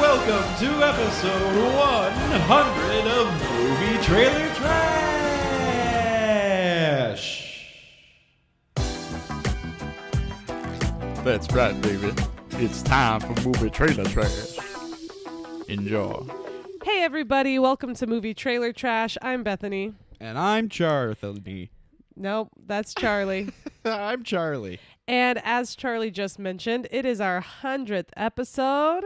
welcome to episode 100 of Movie Trailer Trash. That's right, baby. It's time for Movie Trailer Trash. Enjoy. Hey everybody, welcome to Movie Trailer Trash. I'm Bethany. And I'm Charlie. Nope, that's Charlie. I'm Charlie. And as Charlie just mentioned, it is our 100th episode.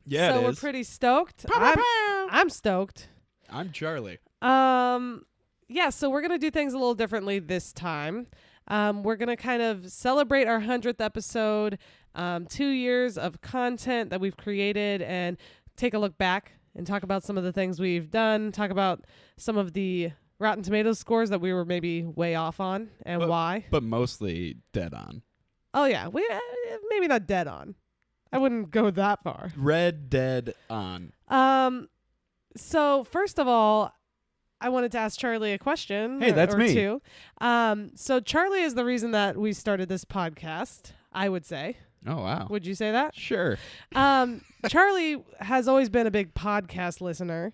Yeah, so it we're is. pretty stoked. I'm stoked. I'm Charlie. Yeah, so we're gonna do things a little differently this time. We're gonna kind of celebrate our 100th episode, 2 years of content that we've created, and take a look back and talk about some of the things we've done. Talk about some of the Rotten Tomatoes scores that we were maybe way off on and why. But mostly dead on. Oh yeah, we maybe not dead on. I wouldn't go that far. Red dead on. So first of all, I wanted to ask Charlie a question. Hey, that's or me. Two. So Charlie is the reason that we started this podcast, I would say. Oh, wow. Would you say that? Sure. Charlie has always been a big podcast listener.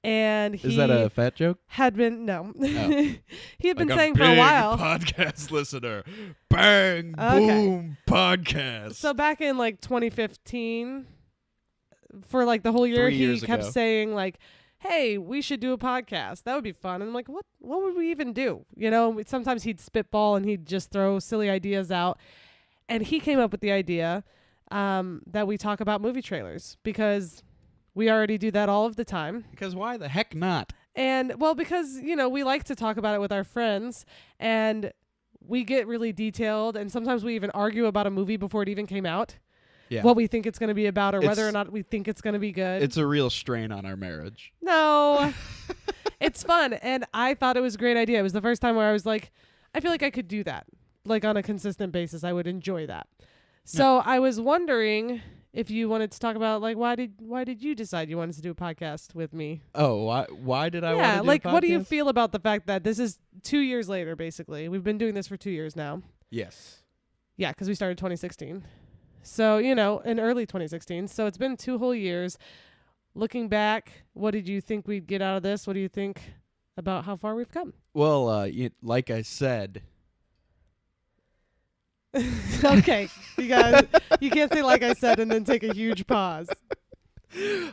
And he Is that a fat joke? had been, no. Oh. He had been saying for a while. Podcast listener. Bang, Okay. boom, podcast. So back in like 2015, for like the whole year, 3 he years kept ago. saying like, hey, we should do a podcast. That would be fun. And I'm like, what would we even do? You know, sometimes he'd spitball and he'd just throw silly ideas out. And he came up with the idea that we talk about movie trailers because we already do that all of the time. Because why the heck not? And well, because, you know, we like to talk about it with our friends and we get really detailed. And sometimes we even argue about a movie before it even came out. Yeah. What we think it's going to be about or whether or It's- not we think it's going to be good. It's a real strain on our marriage. No, it's fun. And I thought it was a great idea. It was the first time where I was like, I feel like I could do that. Like on a consistent basis, I would enjoy that. So I was wondering if you wanted to talk about like, why did you decide you wanted to do a podcast with me? Oh, why did I want to Yeah. do Like, a podcast? what do you feel about the fact that this is 2 years later, basically? We've been doing this for 2 years now. Yes. Yeah, because we started 2016. So, you know, in early 2016. So it's been 2 whole years. Looking back, what did you think we'd get out of this? What do you think about how far we've come? Well, like I said, Okay, you guys, you can't say like I said and then take a huge pause.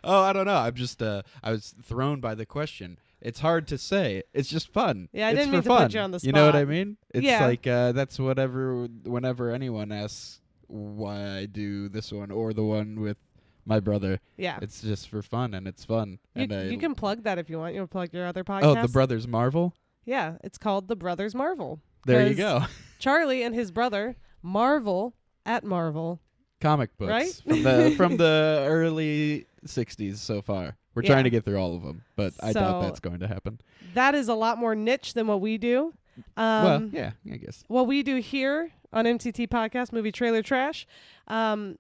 oh, I don't know. I'm just, I was thrown by the question. It's hard to say. It's just fun. Yeah, I It's didn't for mean to fun. put you on the You know what I spot. mean? It's Yeah. like that's whenever anyone asks why I do this one or the one with my brother, Yeah, it's just for fun and it's fun. And you can plug that if you want. You want to plug your other podcast? Oh, the Brothers Marvel. Yeah, it's called The Brothers Marvel. There you 'Cause go. Charlie and his brother Marvel at Marvel. Comic books Right? from the early 60s so far. We're Yeah. trying to get through all of them, but I doubt So- that's going to happen. That is a lot more niche than what we do. Well, yeah, I guess. What we do here on MTT Podcast, Movie Trailer Trash,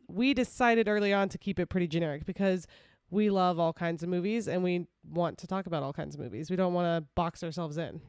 we decided early on to keep it pretty generic because we love all kinds of movies and we want to talk about all kinds of movies. We don't want to box ourselves in.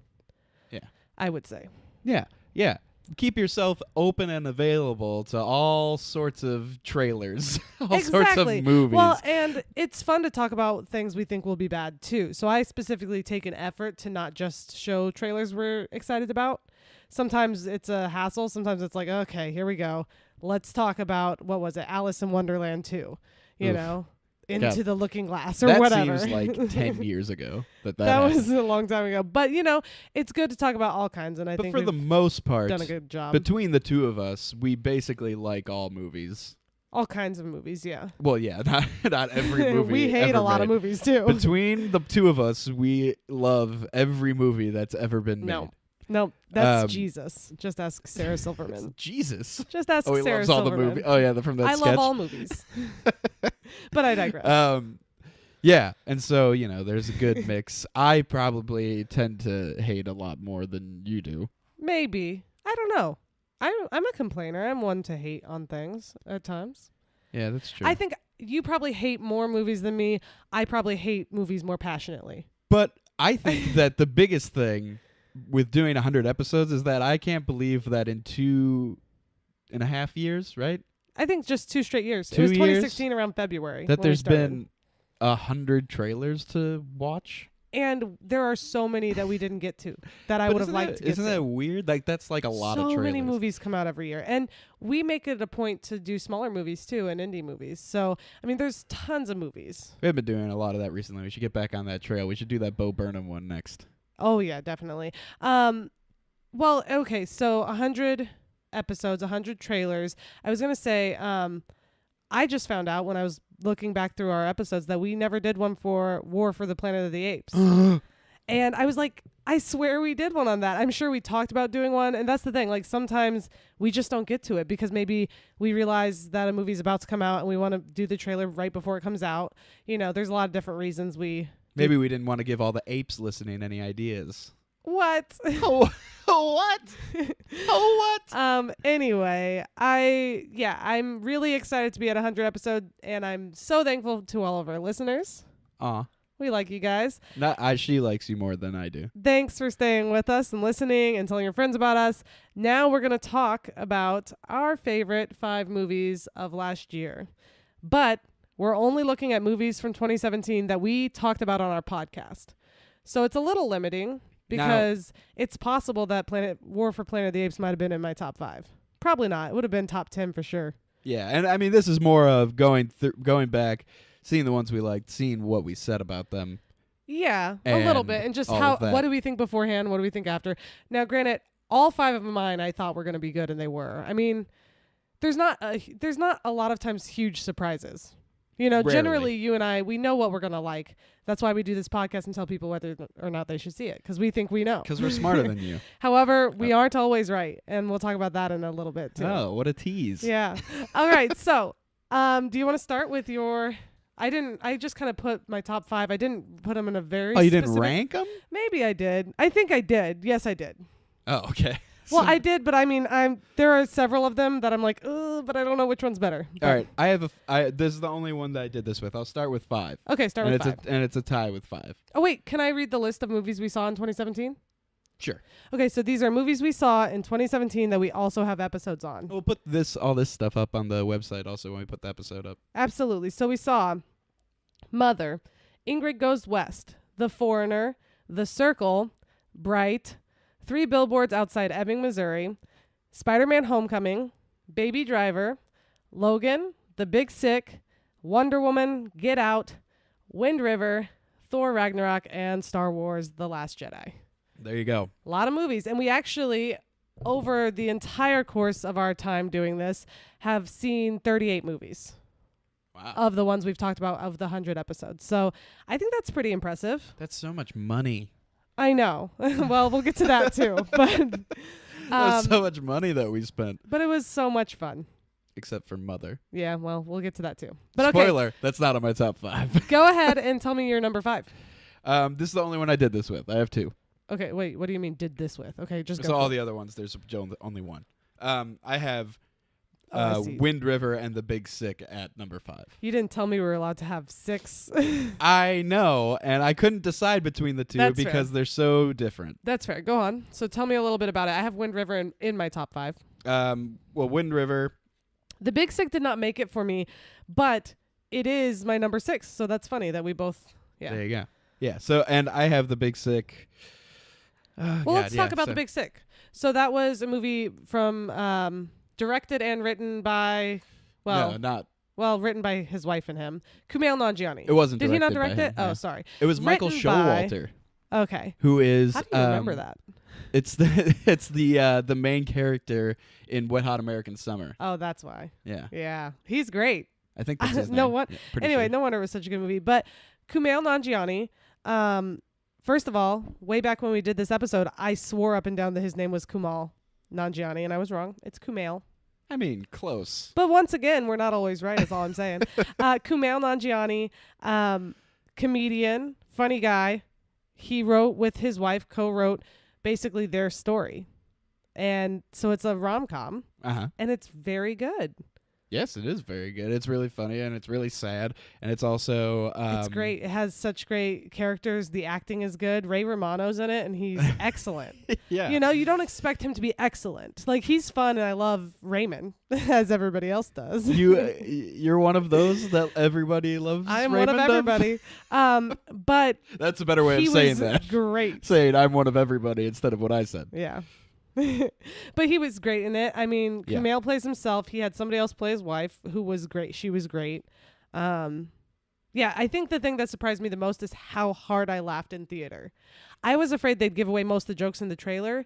Yeah. I would say. Yeah, yeah. Keep yourself open and available to all sorts of trailers, all sorts of movies. Well, and it's fun to talk about things we think will be bad too. So I specifically take an effort to not just show trailers we're excited about. Sometimes it's a hassle. Sometimes it's like, okay, here we go. Let's talk about, what was it? Alice in Wonderland 2, you Oof. know, Into God. the Looking Glass or that whatever. seems like 10 years ago that That was happened. a long time ago. But, you know, it's good to talk about all kinds. And I But think for the we've most part, done a good job. between the two of us, we basically like all movies. All kinds of movies, yeah. Well, yeah, not every movie. We hate ever a lot of made. movies too. Between the two of us, we love every movie that's ever been made. No, that's Um, Jesus. Just ask Sarah Silverman. Jesus. Just ask Oh, he Sarah loves all the Silverman. movie. Oh, yeah, from that I sketch. love all movies. But I digress. Yeah, and so, you know, there's a good mix. I probably tend to hate a lot more than you do. Maybe. I don't know. I'm a complainer. I'm one to hate on things at times. Yeah, that's true. I think you probably hate more movies than me. I probably hate movies more passionately. But I think that the biggest thing with doing 100 episodes is that I can't believe that in 2.5 years, right? I think just 2 straight years. 2 It was years? 2016 around February. That when we there's started. been 100 trailers to watch. And there are so many that we didn't get to that I But would have isn't liked that- to get Isn't to. that weird? Like that's like a lot of So trailers. many movies come out every year. And we make it a point to do smaller movies too and indie movies. So, I mean, there's tons of movies. We have been doing a lot of that recently. We should get back on that trail. We should do that Bo Burnham one next. Oh, yeah, definitely. Well, okay, so 100 episodes, 100 trailers. I was going to say, I just found out when I was looking back through our episodes that we never did one for War for the Planet of the Apes. And I was like, I swear we did one on that. I'm sure we talked about doing one. And that's the thing. Like sometimes we just don't get to it because maybe we realize that a movie's about to come out and we want to do the trailer right before it comes out. You know, there's a lot of different reasons we... Maybe we didn't want to give all the apes listening any ideas. What? Oh, what? Oh, what? Anyway, I'm really excited to be at 100 episodes and I'm so thankful to all of our listeners. Aw. We like you guys. She likes you more than I do. Thanks for staying with us and listening and telling your friends about us. Now we're going to talk about our favorite 5 movies of last year. But we're only looking at movies from 2017 that we talked about on our podcast. So it's a little limiting because it's possible that War for Planet of the Apes might have been in my top 5. Probably not. It would have been top 10 for sure. Yeah, and I mean, this is more of going back, seeing the ones we liked, seeing what we said about them. Yeah, a little And bit. And just all how, of that. what do we think beforehand? What do we think after? Now, granted, all 5 of mine I thought were going to be good, and they were. I mean, there's not a lot of times huge surprises. You know, Rarely. generally you and I, we know what we're going to like. That's why we do this podcast and tell people whether or not they should see it, because we think we know. Because we're smarter than you. However, we aren't always right, and we'll talk about that in a little bit, too. Oh, what a tease. Yeah. All right, so do you want to start with your... I just kind of put my top 5. I didn't put them in a very Oh, you didn't specific- rank them? Maybe I did. I think I did. Yes, I did. Oh, okay. Well, I did, but I mean, there are several of them that I'm like, but I don't know which one's better. But- All right, I have this is the only one that I did this with. I'll start with 5. Okay, start and with 5. it's a tie with 5. Oh, wait, can I read the list of movies we saw in 2017? Sure. Okay, so these are movies we saw in 2017 that we also have episodes on. We'll put all this stuff up on the website also when we put the episode up. Absolutely. So we saw Mother, Ingrid Goes West, The Foreigner, The Circle, Bright, 3 Billboards Outside Ebbing, Missouri, Spider-Man Homecoming, Baby Driver, Logan, The Big Sick, Wonder Woman, Get Out, Wind River, Thor Ragnarok, and Star Wars The Last Jedi. There you go. A lot of movies. And we actually, over the entire course of our time doing this, have seen 38 movies. Wow. Of the ones we've talked about of the 100 episodes. So I think that's pretty impressive. That's so much money. I know. Well, we'll get to that too. But That's so much money that we spent. but it was so much fun. Except for Mother. Yeah, well, we'll get to that too. But okay, Spoiler, that's not on my top 5. go ahead and tell me your number 5. This is the only one I did this with. I have 2. Okay, wait, what do you mean did this with? Okay, just So go. all for it. the other ones, there's only one. I have I see. Wind River and The Big Sick at number 5. You didn't tell me we were allowed to have 6. I know, and I couldn't decide between the 2 That's because fair. they're so different. That's fair. Go on. So tell me a little bit about it. I have Wind River in my top 5. Well, Wind River. The Big Sick did not make it for me, but it is my number 6. So that's funny that we both. Yeah. There you go. Yeah. So, and I have The Big Sick. Well, let's talk about The Big Sick. So that was a movie from directed and written by, written by his wife and him, Kumail Nanjiani. It wasn't. Did he not directed direct by it? him, Oh, yeah. sorry. It was Michael Written by- Showalter, Okay. who is. How do you remember that? It's the main character in Wet Hot American Summer. Oh, that's why. Yeah, Yeah, he's great. I think that's his No name. one- Yeah, pretty Anyway, sure. no wonder it was such a good movie. But Kumail Nanjiani, first of all, way back when we did this episode, I swore up and down that his name was Kumail Nanjiani, and I was wrong. It's Kumail. I mean, close. But once again, we're not always right, is all I'm saying. Kumail Nanjiani, comedian, funny guy. He wrote with his wife, co-wrote basically their story. And so it's a rom-com, Uh huh. and it's very good. Yes, it is very good. It's really funny and it's really sad, and it's also It's great. It has such great characters. The acting is good. Ray Romano's in it, and he's excellent. Yeah, You know, you don't expect him to be excellent. Like, he's fun, and I love Raymond, as everybody else does. you're one of those that everybody loves. I'm Raymond one of everybody. But That's a better way he of saying was that. great. Saying I'm one of everybody instead of what I said. Yeah. But he was great in it. I mean, Yeah. Kumail plays himself. He had somebody else play his wife, who was great. She was great. Yeah, I think the thing that surprised me the most is how hard I laughed in theater. I was afraid they'd give away most of the jokes in the trailer,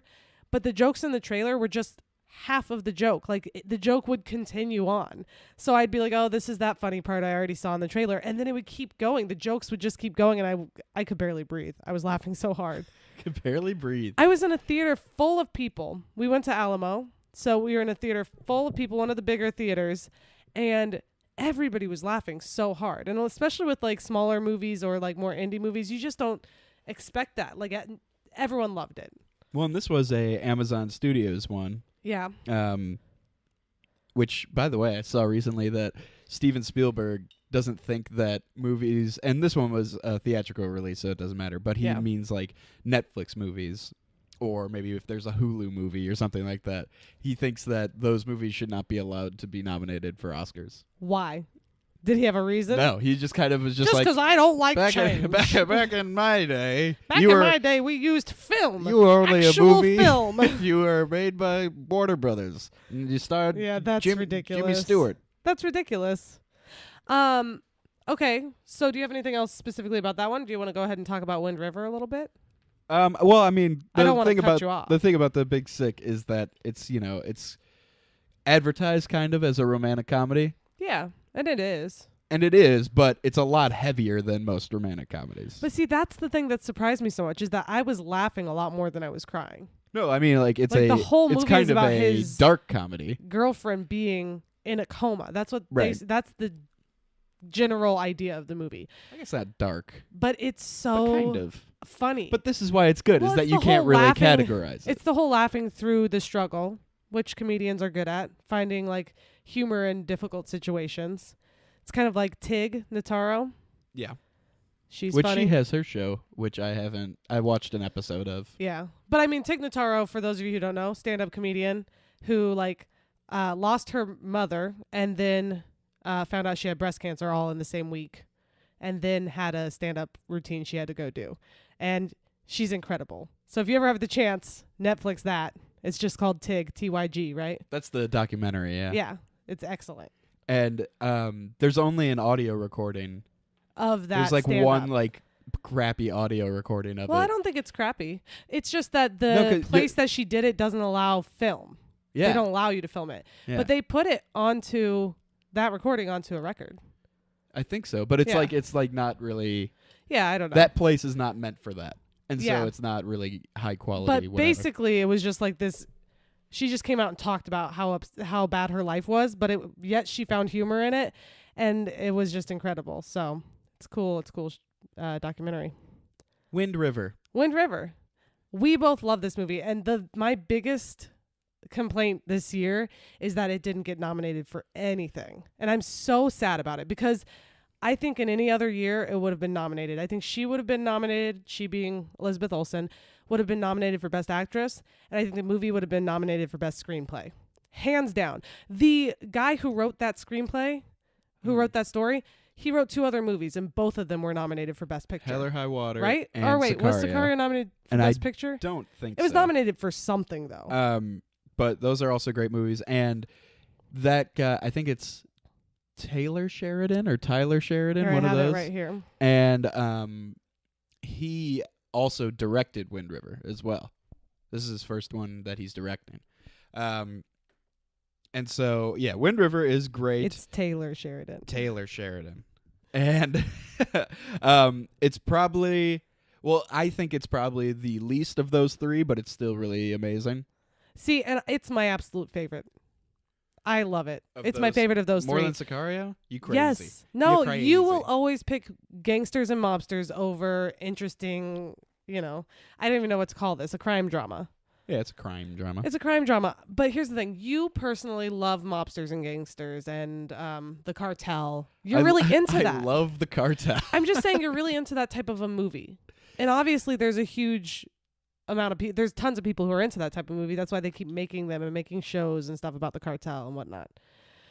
but the jokes in the trailer were just half of the joke. Like, the joke would continue on. So I'd be like, oh, this is that funny part I already saw in the trailer. And then it would keep going. The jokes would just keep going, and I could barely breathe. I was laughing so hard. Could barely breathe. I was in a theater full of people. We went to Alamo. So we were in a theater full of people, one of the bigger theaters, and everybody was laughing so hard. And especially with like smaller movies or like more indie movies, you just don't expect that. Like, everyone loved it. Well, and this was a Amazon Studios one. Yeah. Which, by the way, I saw recently that Steven Spielberg doesn't think that movies, and this one was a theatrical release, so it doesn't matter, but he means like Netflix movies, or maybe if there's a Hulu movie or something like that. He thinks that those movies should not be allowed to be nominated for Oscars. Why? Did he have a reason? No, he just kind of was just Just like, because I don't like back change. back in my day, Back in my day, we used film. you were only actual a movie film. if you were made by Warner Brothers, and you starred Yeah, that's Jimmy ridiculous. Stewart. That's ridiculous. Okay, so do you have anything else specifically about that one? Do you want to go ahead and talk about Wind River a little bit? Well, I mean, I the don't wanna thing cut about you off. the thing about The Big Sick is that it's it's advertised kind of as a romantic comedy, Yeah, and it is. and it is, but it's a lot heavier than most romantic comedies. But see, that's the thing that surprised me so much, is that I was laughing a lot more than I was crying. No, I mean, like it's Like, the whole it's movie kind is of about a his dark comedy. girlfriend being in a coma. That's what Right. that's the general idea of the movie. I guess not dark, But it's so but kind of. funny. But this is why it's good, Well, is that it's you the can't whole really laughing- categorize it. It's the whole laughing through the struggle, which comedians are good at, finding like humor in difficult situations. It's kind of like Tig Notaro. Yeah. She's Which funny. she has her show, which I watched an episode of. Yeah. But I mean, Tig Notaro, for those of you who don't know, stand-up comedian who like lost her mother and then found out she had breast cancer all in the same week, and then had a stand-up routine she had to go do. And she's incredible. So if you ever have the chance, Netflix that. It's just called Tig, TYG, right? That's the documentary, yeah. Yeah. It's excellent. And there's only an audio recording. Of that There's like stand-up. one like crappy audio recording of Well, it. I don't think it's crappy. It's just that the No, 'cause place that she did it doesn't allow film. Yeah. They don't allow you to film it. Yeah. But they put it onto that recording onto a record. I think so, but it's Yeah. like not really. Yeah, I don't know. That place is not meant for that, and Yeah. so it's not really high quality. but whatever. basically, it was just like this. She just came out and talked about how bad her life was, but yet she found humor in it, and it was just incredible. So it's cool. It's a cool documentary. Wind River. Wind River. We both love this movie, and my biggest complaint this year is that it didn't get nominated for anything, and I'm so sad about it, because I think in any other year it would have been nominated. I think she would have been nominated, she being Elizabeth Olsen, would have been nominated for Best Actress, and I think the movie would have been nominated for Best Screenplay. Hands down. The guy who wrote that screenplay, who wrote that story, he wrote 2 other movies, and both of them were nominated for Best Picture. Hell or High Water. Right? And Or wait, was Sicario. Sicario nominated for And Best I Picture? Don't think It was so. nominated for something, though. But those are also great movies, and that guy, I think it's Tyler Sheridan, Here, one I of have those. it right here. And he also directed Wind River as well. This is his first one that he's directing. And so, yeah, Wind River is great. It's Taylor Sheridan. Taylor Sheridan. And it's probably, well, I think it's probably the least of those 3, but it's still really amazing. See, and it's my absolute favorite. I love it. Of It's my those- favorite of those More 3. than Sicario? You crazy. Yes. No, You're you will crazy. always pick gangsters and mobsters over interesting, I don't even know what to call this, a crime drama. Yeah, it's a crime drama. It's a crime drama. But here's the thing. You personally love mobsters and gangsters and the cartel. You're really into that. I love the cartel. I'm just saying you're really into that type of a movie. And obviously there's a huge amount of people. There's tons of people who are into that type of movie. That's why they keep making them and making shows and stuff about the cartel and whatnot.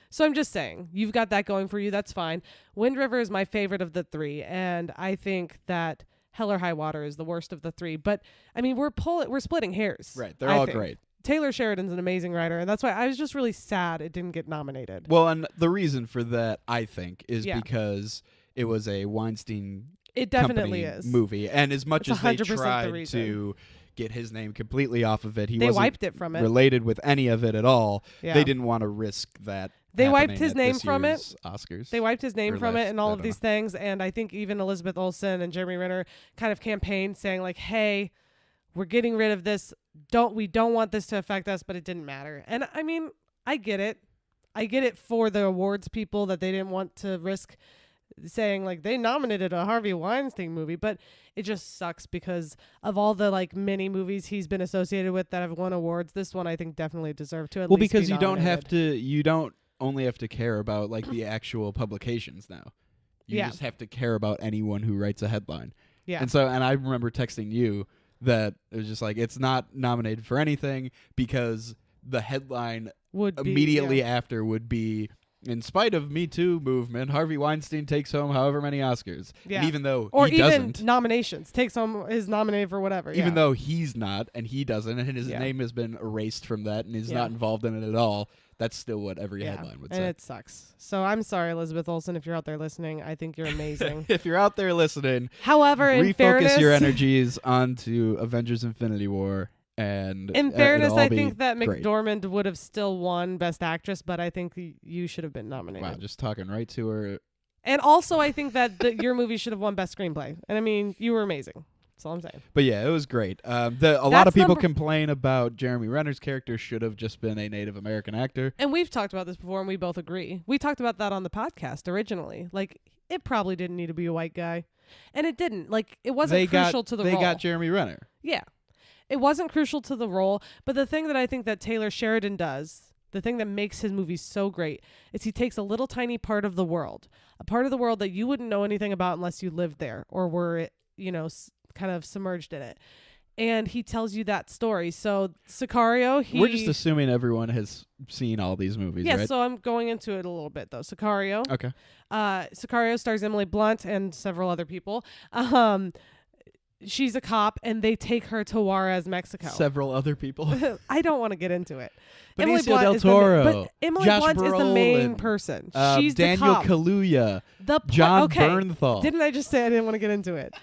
So I'm just saying, you've got that going for you. That's fine. Wind River is my favorite of the three. And I think that Hell or High Water is the worst of the three. But I mean, we're splitting hairs. Right. They're all great. Taylor Sheridan's an amazing writer, and that's why I was just really sad it didn't get nominated. Well, and the reason for that, I think, is because it was a Weinstein it definitely Company is movie, and as much it's as they 100% tried to get his name completely off of it, they wasn't wiped it from it. related with any of it at all. Yeah. They didn't want to risk that. They wiped happening his at name this from it. year's Oscars. They wiped his name Or from it last- and all I of don't these things. And I think even Elizabeth Olsen and Jeremy Renner kind of campaigned saying like, hey, we're getting rid of this. We don't want this to affect us, but it didn't matter. And I mean, I get it. I get it for the awards people that they didn't want to risk saying like they nominated a Harvey Weinstein movie, but it just sucks because of all the like many movies he's been associated with that have won awards. This one I think definitely deserved to at least because be you don't have nominated. to. You don't only have to care about like the actual publications now. You Yeah. just have to care about anyone who writes a headline. Yeah. And I remember texting you that it was just like it's not nominated for anything because the headline Would be, immediately yeah. after would be, in spite of Me Too movement, Harvey Weinstein takes home however many Oscars. Yeah. And even though Or he even doesn't, nominations. Takes home is nominated for whatever. even yeah. though he's not and he doesn't, and his Yeah. name has been erased from that and he's Yeah. not involved in it at all, that's still what every Yeah. headline would And say. it sucks. So I'm sorry, Elizabeth Olsen, if you're out there listening. I think you're amazing. If you're out there listening, However, in refocus fairness, your energies onto Avengers Infinity War. And in it'll fairness, all I be think that great. McDormand would have still won Best Actress, but I think you should have been nominated. Wow, just talking right to her. And also, I think that your movie should have won Best Screenplay. And I mean, you were amazing. That's all I'm saying. But yeah, it was great. A lot of people complain about Jeremy Renner's character should have just been a Native American actor. And we've talked about this before, and we both agree. We talked about that on the podcast originally. Like, it probably didn't need to be a white guy. And it didn't. Like, it wasn't crucial to the role. They got Jeremy Renner. Yeah. It wasn't crucial to the role, but the thing that I think that Taylor Sheridan does, the thing that makes his movies so great, is he takes a little tiny part of the world, a part of the world that you wouldn't know anything about unless you lived there or were, kind of submerged in it. And he tells you that story. So Sicario, We're just assuming everyone has seen all these movies, yeah, right? so I'm going into it a little bit, though. Sicario. Okay. Sicario stars Emily Blunt and several other people. She's a cop, and they take her to Juarez, Mexico. Several other people. I don't want to get into it. Benicio del Toro. But Emily Josh Blunt is the main Brolin, person. She's She's Daniel the cop. Kaluuya. The John okay. Bernthal. Didn't I just say I didn't want to get into it?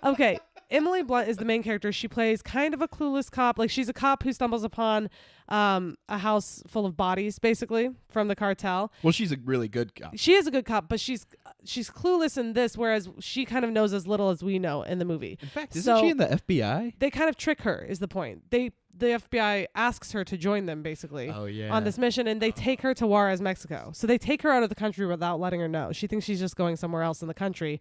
Okay. Emily Blunt is the main character. She plays kind of a clueless cop. Like, she's a cop who stumbles upon a house full of bodies, basically, from the cartel. Well, she's a really good cop. She is a good cop, but she's clueless in this, whereas she kind of knows as little as we know in the movie. In fact, So- isn't she in the FBI? They kind of trick her, is the point. The FBI asks her to join them, basically. Oh, yeah. On this mission, and they take her to Juarez, Mexico. So they take her out of the country without letting her know. She thinks she's just going somewhere else in the country.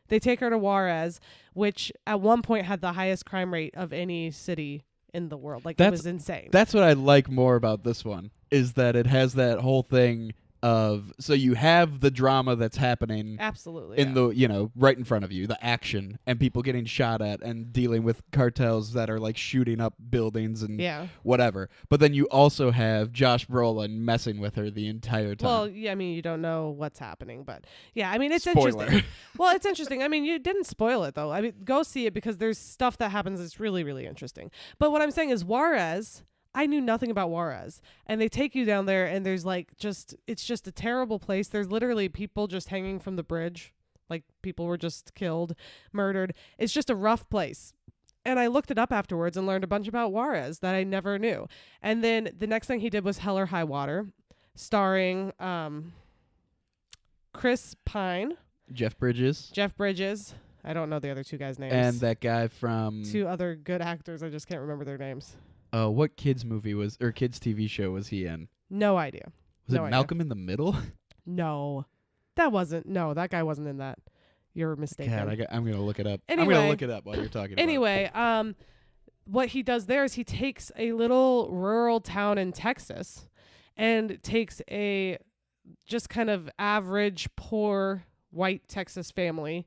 They take her to Juarez, which at one point had the highest crime rate of any city in the world. Like, it was insane. That's what I like more about this one, is that it has that whole thing of, so you have the drama that's happening Absolutely. in the, right in front of you, the action and people getting shot at and dealing with cartels that are like shooting up buildings and whatever. But then you also have Josh Brolin messing with her the entire time. Well, yeah, I mean, you don't know what's happening, but yeah, I mean, it's Spoiler. interesting. Well, it's interesting. I mean, you didn't spoil it, though. I mean, go see it because there's stuff that happens that's really, really interesting. But what I'm saying is Juarez, I knew nothing about Juarez, and they take you down there, and there's like it's just a terrible place. There's literally people just hanging from the bridge, like people were just killed, murdered. It's just a rough place. And I looked it up afterwards and learned a bunch about Juarez that I never knew. And then the next thing he did was Hell or High Water, starring Chris Pine, Jeff Bridges, I don't know the other two guys' names. and that guy from two other good actors. I just can't remember their names. what kids movie kids TV show was he in? No idea. Was No it idea. Malcolm in the Middle? No, that guy wasn't in that. You're mistaken. God, I'm gonna look it up. I'm Anyway. gonna look it up while you're talking. Anyway, what he does there is he takes a little rural town in Texas and takes a just kind of average, poor, white Texas family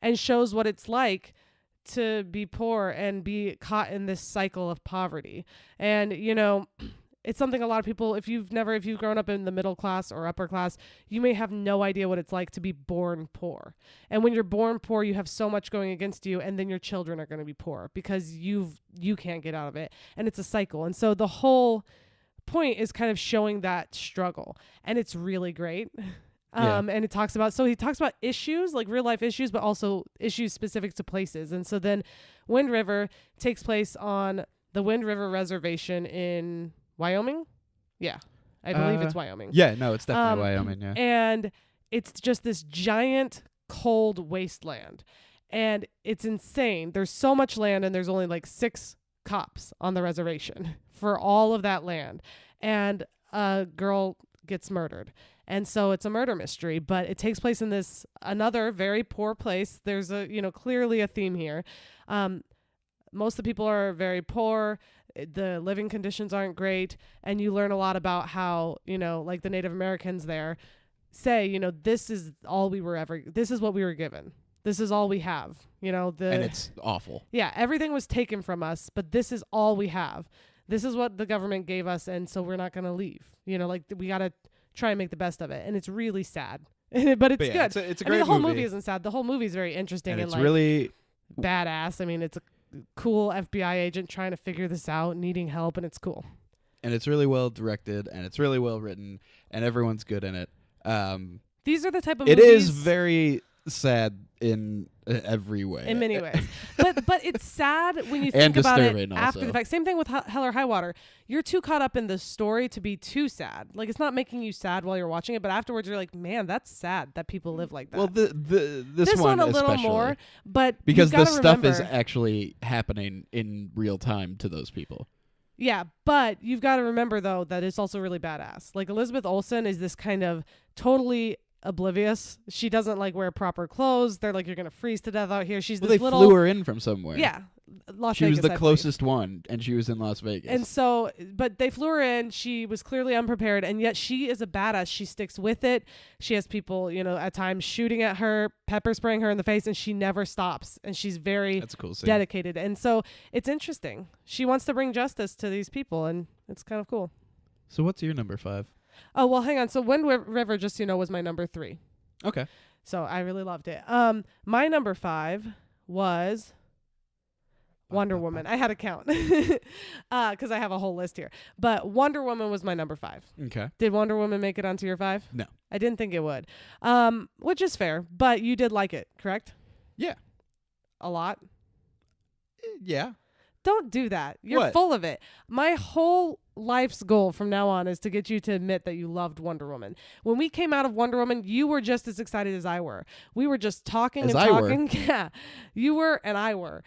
and shows what it's like to be poor and be caught in this cycle of poverty. And, you know, it's something a lot of people, if you've grown up in the middle class or upper class, you may have no idea what it's like to be born poor. And when you're born poor, you have so much going against you, and then your children are going to be poor because you can't get out of it. And it's a cycle. And so the whole point is kind of showing that struggle, and it's really great. And he talks about issues, like real life issues, but also issues specific to places. And so then Wind River takes place on the Wind River Reservation in Wyoming? Yeah. I believe it's Wyoming. Yeah, no, it's definitely Wyoming, yeah. And it's just this giant cold wasteland. And it's insane. There's so much land, and there's only like 6 cops on the reservation for all of that land. And a girl gets murdered. And so it's a murder mystery, but it takes place in this another very poor place. There's clearly a theme here. Most of the people are very poor. The living conditions aren't great. And you learn a lot about how, like the Native Americans there say, this is all this is what we were given. This is all we have, and it's awful. Yeah. Everything was taken from us, but this is all we have. This is what the government gave us. And so we're not going to leave, we got to try and make the best of it. And it's really sad, but it's good. It's a great movie. The whole movie isn't sad. The whole movie is very interesting. And it's like really badass. I mean, it's a cool FBI agent trying to figure this out, needing help, and it's cool. And it's really well directed, and it's really well written, and everyone's good in it. These are the type of it movies... is very sad in every way. In many ways. But it's sad when you think about it after the fact. Same thing with Hell or High Water. You're too caught up in the story to be too sad. Like, it's not making you sad while you're watching it, but afterwards you're like, man, that's sad that people live like that. Well, this one a little especially, more, but because the stuff is actually happening in real time to those people. Yeah, but you've got to remember, though, that it's also really badass. Like, Elizabeth Olsen is this kind of totally oblivious. She doesn't like wear proper clothes. They're like, you're gonna freeze to death out here. She's this little. They flew her in from somewhere. Yeah, Las She Vegas, was the closest one, and she was in Las Vegas. And so, but they flew her in. She was clearly unprepared, and yet she is a badass. She sticks with it. She has people, at times shooting at her, pepper spraying her in the face, and she never stops. And she's very That's a cool scene. dedicated. And so it's interesting. She wants to bring justice to these people, and it's kind of cool. So what's your number 5? Oh, well, hang on. So Wind River, just was my number 3. Okay. So I really loved it. My number 5 was Wonder Woman. I had to count because I have a whole list here. But Wonder Woman was my number 5. Okay. Did Wonder Woman make it onto your 5? No. I didn't think it would, which is fair. But you did like it, correct? Yeah. A lot? Yeah. Don't do that. You're What? full of it. My whole life's goal from now on is to get you to admit that you loved Wonder Woman. When we came out of Wonder Woman, you were just as excited as I were. We were just talking As and I were. talking. Yeah, you were and I were.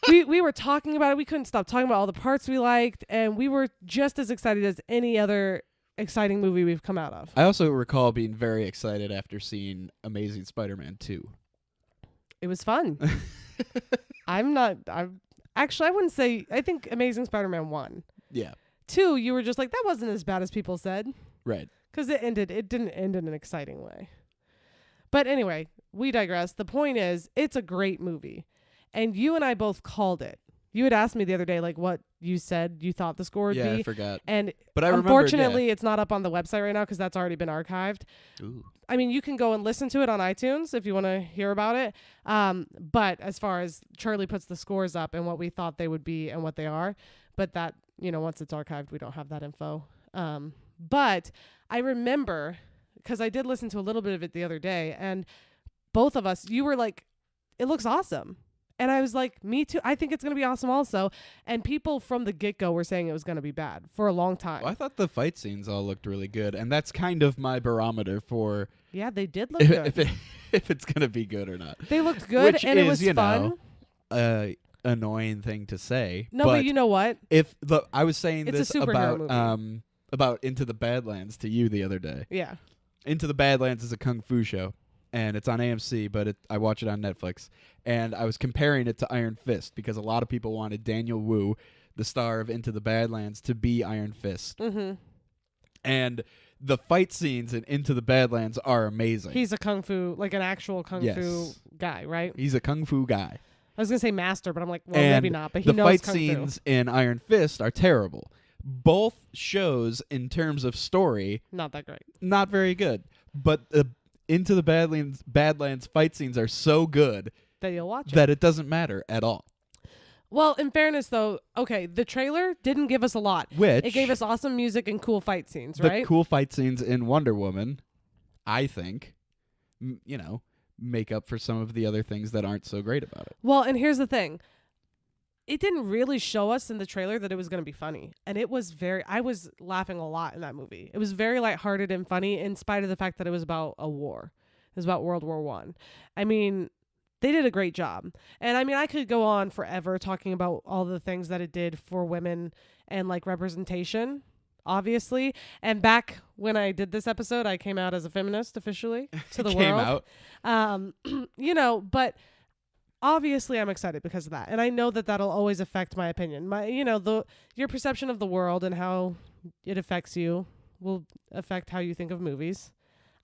we were talking about it. We couldn't stop talking about all the parts we liked, and we were just as excited as any other exciting movie we've come out of. I also recall being very excited after seeing Amazing Spider-Man 2. It was fun. Actually, I wouldn't say. I think Amazing Spider-Man 1. Yeah. 2, you were just like, that wasn't as bad as people said. Right. Because it didn't end in an exciting way. But anyway, we digress. The point is, it's a great movie. And you and I both called it. You had asked me the other day, like, what you said you thought the score would be. Yeah, I forgot. But I unfortunately, it's not up on the website right now because that's already been archived. Ooh. I mean, you can go and listen to it on iTunes if you want to hear about it. But as far as Charlie puts the scores up and what we thought they would be and what they are, but that, once it's archived, we don't have that info. But I remember, because I did listen to a little bit of it the other day, and both of us, you were like, it looks awesome. And I was like, me too. I think it's going to be awesome also. And people from the get-go were saying it was going to be bad for a long time. Well, I thought the fight scenes all looked really good, and that's kind of my barometer for yeah, they did look good. if it's going to be good or not. They looked good, Which and is, it was fun. Annoying thing to say. No, but you know what? I was saying It's this a superhero movie. About Into the Badlands to you the other day. Yeah. Into the Badlands is a kung fu show. and it's on AMC, but I watch it on Netflix. And I was comparing it to Iron Fist because a lot of people wanted Daniel Wu, the star of Into the Badlands, to be Iron Fist. Mm-hmm. And the fight scenes in Into the Badlands are amazing. He's a kung fu, like an actual kung fu guy, right? He's a kung fu guy. I was gonna say master, but I'm like, well, And maybe not. But he knows the fight kung scenes in Iron Fist are terrible. Both shows, in terms of story, fu. Not that great. not very good. But the Into the Badlands fight scenes are so good That you'll watch it. that it doesn't matter at all. Well, in fairness, though, okay, the trailer didn't give us a lot. Which It gave us awesome music and cool fight scenes, the right? cool fight scenes in Wonder Woman, I think, make up for some of the other things that aren't so great about it. Well, and here's the thing. It didn't really show us in the trailer that it was going to be funny. And it was I was laughing a lot in that movie. It was very lighthearted and funny in spite of the fact that it was about a war. It was about World War I. I mean, they did a great job. And I mean, I could go on forever talking about all the things that it did for women and like representation, obviously. And back when I did this episode, I came out as a feminist officially to the world. But obviously I'm excited because of that. And I know that that'll always affect my opinion. Your perception of the world and how it affects you will affect how you think of movies.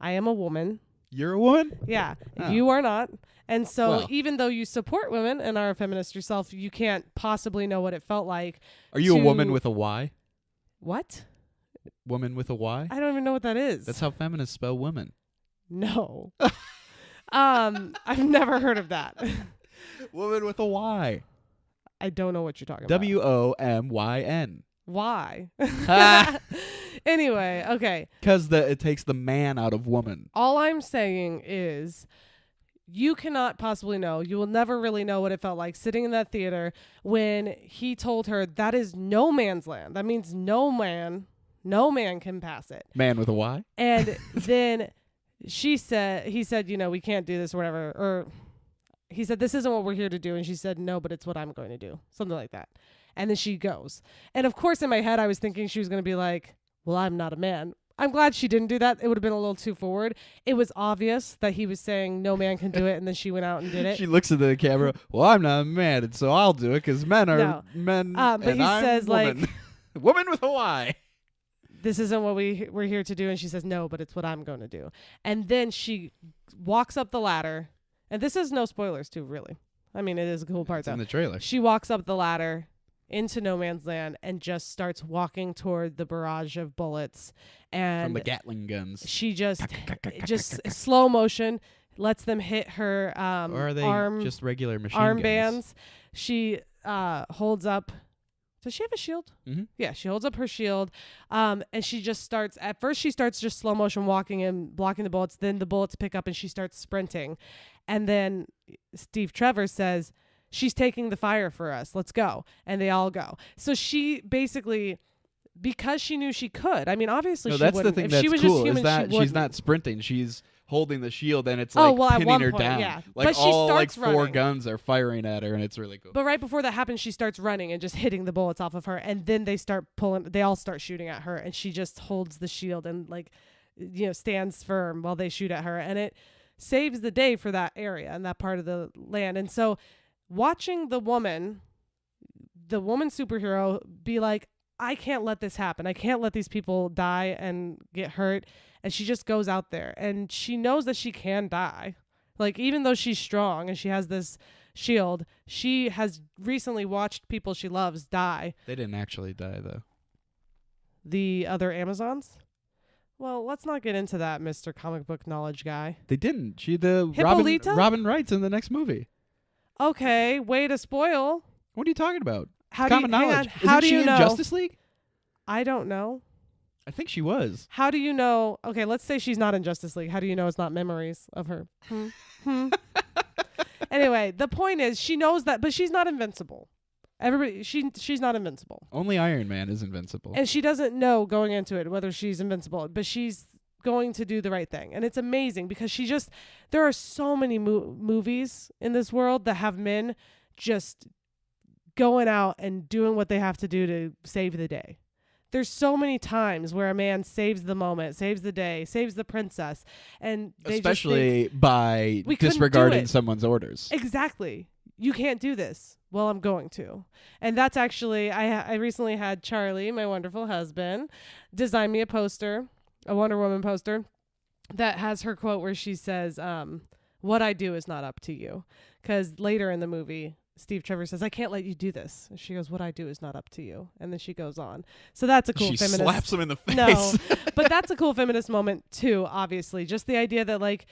I am a woman. You're a woman? Yeah. Oh. You are not. And so Well. even though you support women and are a feminist yourself, you can't possibly know what it felt like. Are you a to- woman with a Y? What? Woman with a Y? I don't even know what that is. That's how feminists spell women. No. I've never heard of that. Woman with a Y. I don't know what you're talking about. WOMYN. Why? Ah. Anyway, okay. Because it takes the man out of woman. All I'm saying is you cannot possibly know. You will never really know what it felt like sitting in that theater when he told her that is no man's land. That means no man can pass it. Man with a Y? And then he said, we can't do this or whatever. Or he said, this isn't what we're here to do. And she said, no, but it's what I'm going to do. Something like that. And then she goes. And of course, in my head, I was thinking she was going to be like, well, I'm not a man. I'm glad she didn't do that. It would have been a little too forward. It was obvious that he was saying no man can do it. And then she went out and did it. She looks at the camera. Well, I'm not a man, and so I'll do it because men are men. But and he I'm says, woman. like, woman with a Y. this isn't what we're here to do. And she says, no, but it's what I'm going to do. And then she walks up the ladder. And this is no spoilers, too, really. I mean, it is a cool part, It's though. in the trailer. She walks up the ladder into no man's land and just starts walking toward the barrage of bullets. And From the Gatling guns. she just slow motion lets them hit her Or are they just regular machine armbands. guns? She holds up. Does she have a shield? Mm-hmm. Yeah, she holds up her shield, and she just starts. At first, she starts just slow motion walking and blocking the bullets. Then the bullets pick up, and she starts sprinting. And then Steve Trevor says, "She's taking the fire for us. Let's go." And they all go. So she basically, because she knew she could. I mean, obviously, No, she that's the wouldn't. thing If that's she was cool just human, is that she she's wouldn't. not sprinting. She's holding the shield, and it's Oh, like well, at pinning one her point, down. yeah. Like But she all like starts four running. guns are firing at her, and it's really cool. But right before that happens, she starts running and just hitting the bullets off of her. And then they all start shooting at her. And she just holds the shield and stands firm while they shoot at her. And it saves the day for that area and that part of the land. And so watching the woman superhero be like, I can't let this happen. I can't let these people die and get hurt. And she just goes out there and she knows that she can die. Like, even though she's strong and she has this shield, she has recently watched people she loves die. They didn't actually die, though. The other Amazons? Well, let's not get into that, Mr. Comic Book Knowledge guy. They didn't. Hippolyta? Robin Wright's in the next movie. Okay, way to spoil. What are you talking about? How It's do you, common hang knowledge. on, how Isn't do she you in know? Justice League? I don't know. I think she was. How do you know? Okay, let's say she's not in Justice League. How do you know it's not memories of her? Anyway, the point is she knows that, but she's not invincible. She's not invincible. Only Iron Man is invincible. And she doesn't know going into it whether she's invincible, but she's going to do the right thing. And it's amazing because there are so many movies in this world that have men just going out and doing what they have to do to save the day. there's so many times where a man saves the moment, saves the day, saves the princess, and they especially by we couldn't do disregarding it. someone's orders. Exactly. You can't do this. Well, I'm going to. And that's actually, I recently had Charlie, my wonderful husband, design me a poster, a Wonder Woman poster, that has her quote where she says, what I do is not up to you. Because later in the movie, Steve Trevor says, I can't let you do this. And she goes, what I do is not up to you. And then she goes on. So that's a cool She feminist. slaps him in the face. No, but that's a cool feminist moment too, obviously. Just the idea that, like,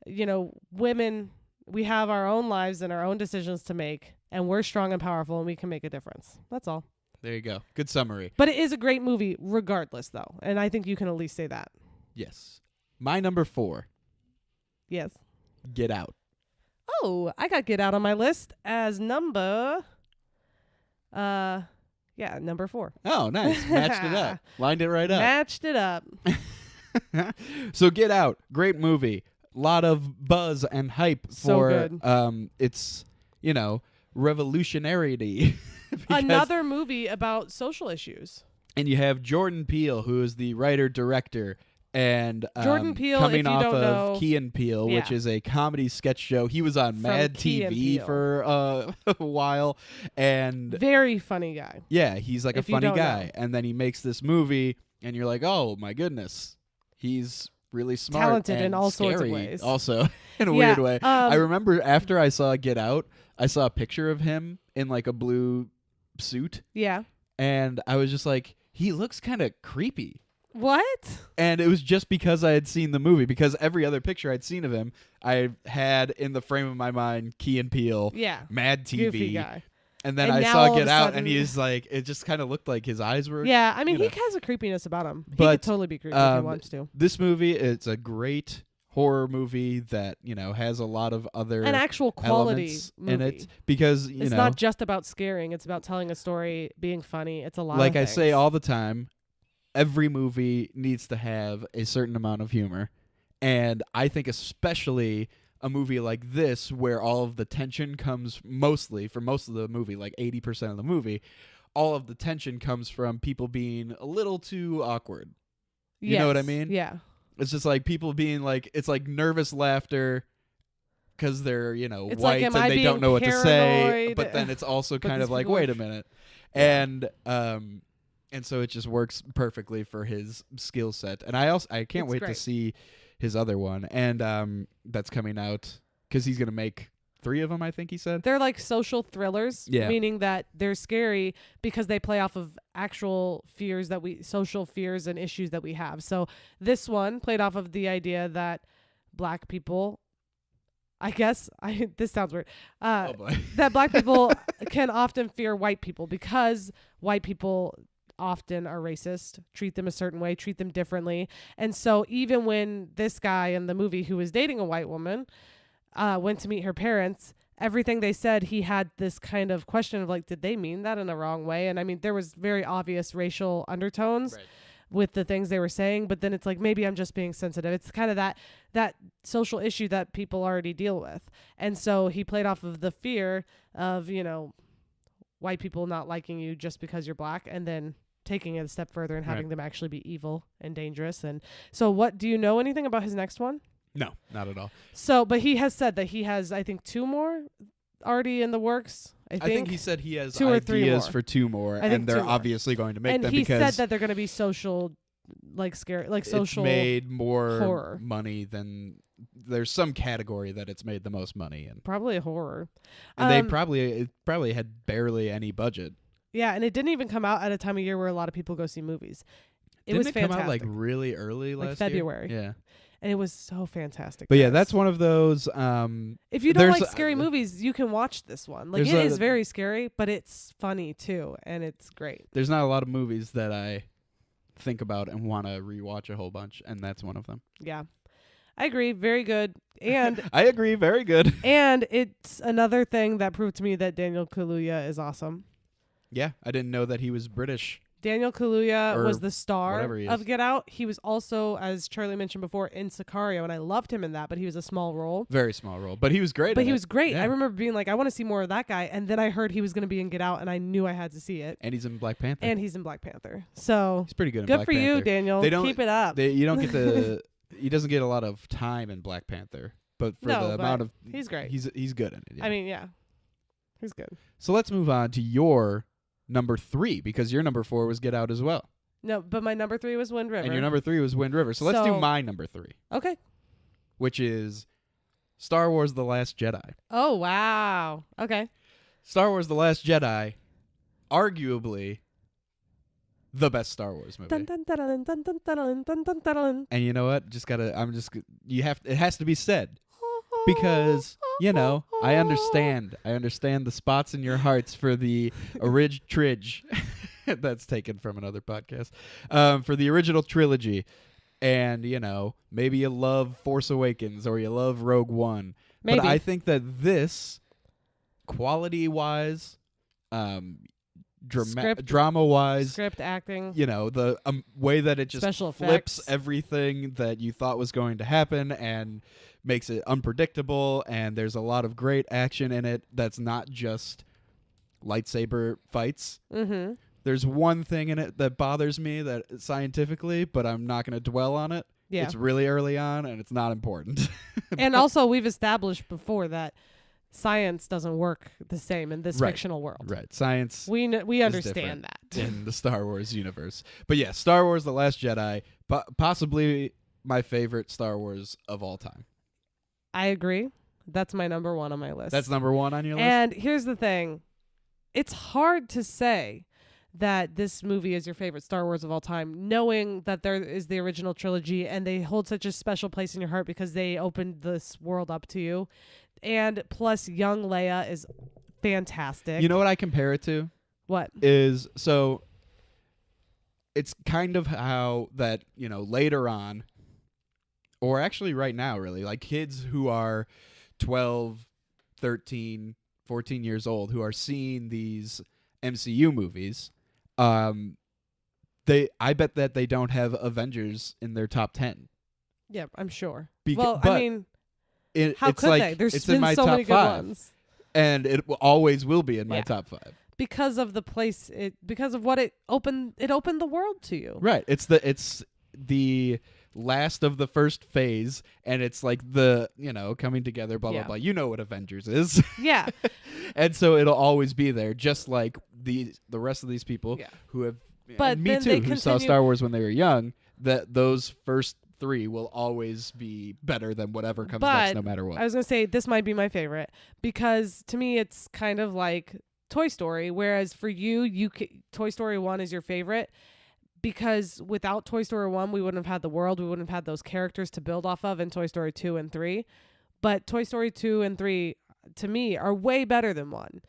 you know, women, we have our own lives and our own decisions to make, and we're strong and powerful, and we can make a difference. That's all. There you go. Good summary. But it is a great movie regardless, though. And I think you can at least say that. Yes. My number 4, Yes. Get Out. Oh, I got Get Out on my list as number 4. Oh, nice. Matched it up. Lined it right up. Matched it up. So Get Out, great movie. Lot of buzz and hype So for good. It's, you know, revolutionary. Another movie about social issues. And you have Jordan Peele, who is the writer director, and Jordan Peele, coming if you off don't of know- Key and Peele, which Yeah. is a comedy sketch show. He was on From Mad Key and TV Peele. for a while, and Very funny guy. yeah, he's like If a you funny don't guy. know. And then he makes this movie, and you're like, oh my goodness, he's really smart, Talented in and all sorts of scary ways. Also, in a Yeah, weird way. I remember after I saw Get Out, I saw a picture of him in like a blue suit, Yeah. and I was just like, he looks kind of creepy. What? And it was just because I had seen the movie, because every other picture I'd seen of him, I had in the frame of my mind Key and Peele, Yeah. Mad TV, Goofy guy. and then And I now saw all of Get a Out, sudden- and he's like, it just kind of looked like his eyes were. Yeah, I mean, you he know. has a creepiness about him. He But, could totally be creepy if he um, wants to. This movie, it's a great horror movie that, you know, has a lot of other An actual quality elements movie. in it, because you It's know, not just about scaring. It's about telling a story, being funny. It's a lot like of I things. say all the time, every movie needs to have a certain amount of humor, and I think especially a movie like this, where all of the tension comes mostly, for most of the movie, like 80% of the movie, all of the tension comes from people being a little too awkward. You know what I Yes, mean? Yeah. It's just like people being like, it's like nervous laughter because they're, you know, It's white like, am and I they don't being know what to say. paranoid? But then it's also But kind these of like, people wait are- a minute. Yeah. And so it just works perfectly for his skill set. And I can't It's wait to great. see his other one. And that's coming out because he's going to make 3 of them, I think he said. They're like social thrillers, Yeah. meaning that they're scary because they play off of actual fears social fears and issues that we have. So this one played off of the idea that black people, this sounds weird, Oh, boy. that black people can often fear white people because white people often are racist, treat them a certain way, treat them differently. And so even when this guy in the movie who was dating a white woman went to meet her parents, everything they said, he had this kind of question of like, did they mean that in a wrong way? And I mean, there was very obvious racial undertones Right. with the things they were saying, but then it's like, maybe I'm just being sensitive. It's kind of that social issue that people already deal with. And so he played off of the fear of, you know, white people not liking you just because you're black, and then taking it a step further and having Right. them actually be evil and dangerous. And so do you know anything about his next one? No, not at all. So, but he has said that he has, I think, 2 more already in the works. I think he said he has 2 or 3 ideas more. for 2 more, I think and they're 2 more. obviously going to make and them he because said that they're going to be social, like scary, like social. it's made more horror. money than there's some category that it's made the most money in, Probably a horror. and it probably had barely any budget. Yeah, and it didn't even come out at a time of year where a lot of people go see movies. It Didn't was it fantastic. come out like really early Like last February. year? Yeah, And it was so fantastic. but yeah, guys. that's one of those. If you don't there's like a- scary movies, you can watch this one. Like, there's it a- is very scary, but it's funny too, and it's great. There's not a lot of movies that I think about and want to rewatch a whole bunch, and that's one of them. Yeah, I agree. Very good. And I agree. Very good. and it's another thing that proved to me that Daniel Kaluuya is awesome. Yeah, I didn't know that he was British. Daniel Kaluuya Or was the star whatever he of is. Get Out. He was also, as Charlie mentioned before, in Sicario, and I loved him in that, but he was a small role. Very small role, but he was great. But in he it. was great. Yeah. I remember being like, I want to see more of that guy, and then I heard he was going to be in Get Out, and I knew I had to see it. And he's in Black Panther. And he's in Black Panther. So He's pretty good in good Black for Panther. you, Daniel. They don't- Keep it up. You don't get the. He doesn't get a lot of time in Black Panther, but for No, the but amount of he's great. he's good in it. Yeah. I mean, yeah. He's good. So let's move on to your number 3 because your number 4 was Get Out as well, No, but my number 3 was Wind River. and your number 3 was Wind River. So let's do So- my number 3, Okay. which is Star Wars: The Last Jedi. Oh, wow. Okay. Star Wars: The Last Jedi, arguably the best Star Wars movie. Dun, dun, dun, dun, dun, dun, dun, dun, dun, dun. And you know what? It has to be said. Because, I understand. I understand the spots in your hearts for the tridge. That's taken from another podcast. For the original trilogy. And, maybe you love Force Awakens or you love Rogue One. Maybe. But I think that this, quality-wise, Script- drama-wise, Script, acting. the way that it just Special flips effects. everything that you thought was going to happen and makes it unpredictable, and there's a lot of great action in it that's not just lightsaber fights. Mm-hmm. There's one thing in it that bothers me that scientifically, but I'm not going to dwell on it. Yeah. It's really early on and it's not important. And also, we've established before that science doesn't work the same in this Right. fictional world. Right. Science We is understand different that. in the Star Wars universe. But yeah, Star Wars: The Last Jedi, possibly my favorite Star Wars of all time. I agree. That's my number 1 on my list. That's number 1 on your list? And here's the thing. It's hard to say that this movie is your favorite Star Wars of all time, knowing that there is the original trilogy and they hold such a special place in your heart because they opened this world up to you. And plus, young Leia is fantastic. You know what I compare it to? What? Is so it's kind of how that, later on, or actually right now, really, like kids who are 12, 13, 14 years old who are seeing these MCU movies, I bet that they don't have Avengers in their top 10. Yeah, I'm sure. But I mean, how it's could like, they? There's it's been in my so top many good 5, ones. and it always will be in my Yeah. top 5. Because of the place, because of what it opened the world to you. Right. It's the last of the first phase, and it's like the coming together, blah Yeah. blah blah. You know what Avengers is. Yeah. And so it'll always be there, just like the rest of these people Yeah. who have But and me then too, they who saw continue- Star Wars when they were young, that those first 3 will always be better than whatever comes next, But no matter what. I was going to say this might be my favorite because to me it's kind of like Toy Story, whereas for you Toy Story 1 is your favorite because without Toy Story 1 we wouldn't have had the world, we wouldn't have had those characters to build off of in Toy Story 2 and 3. But Toy Story 2 and 3 to me are way better than 1.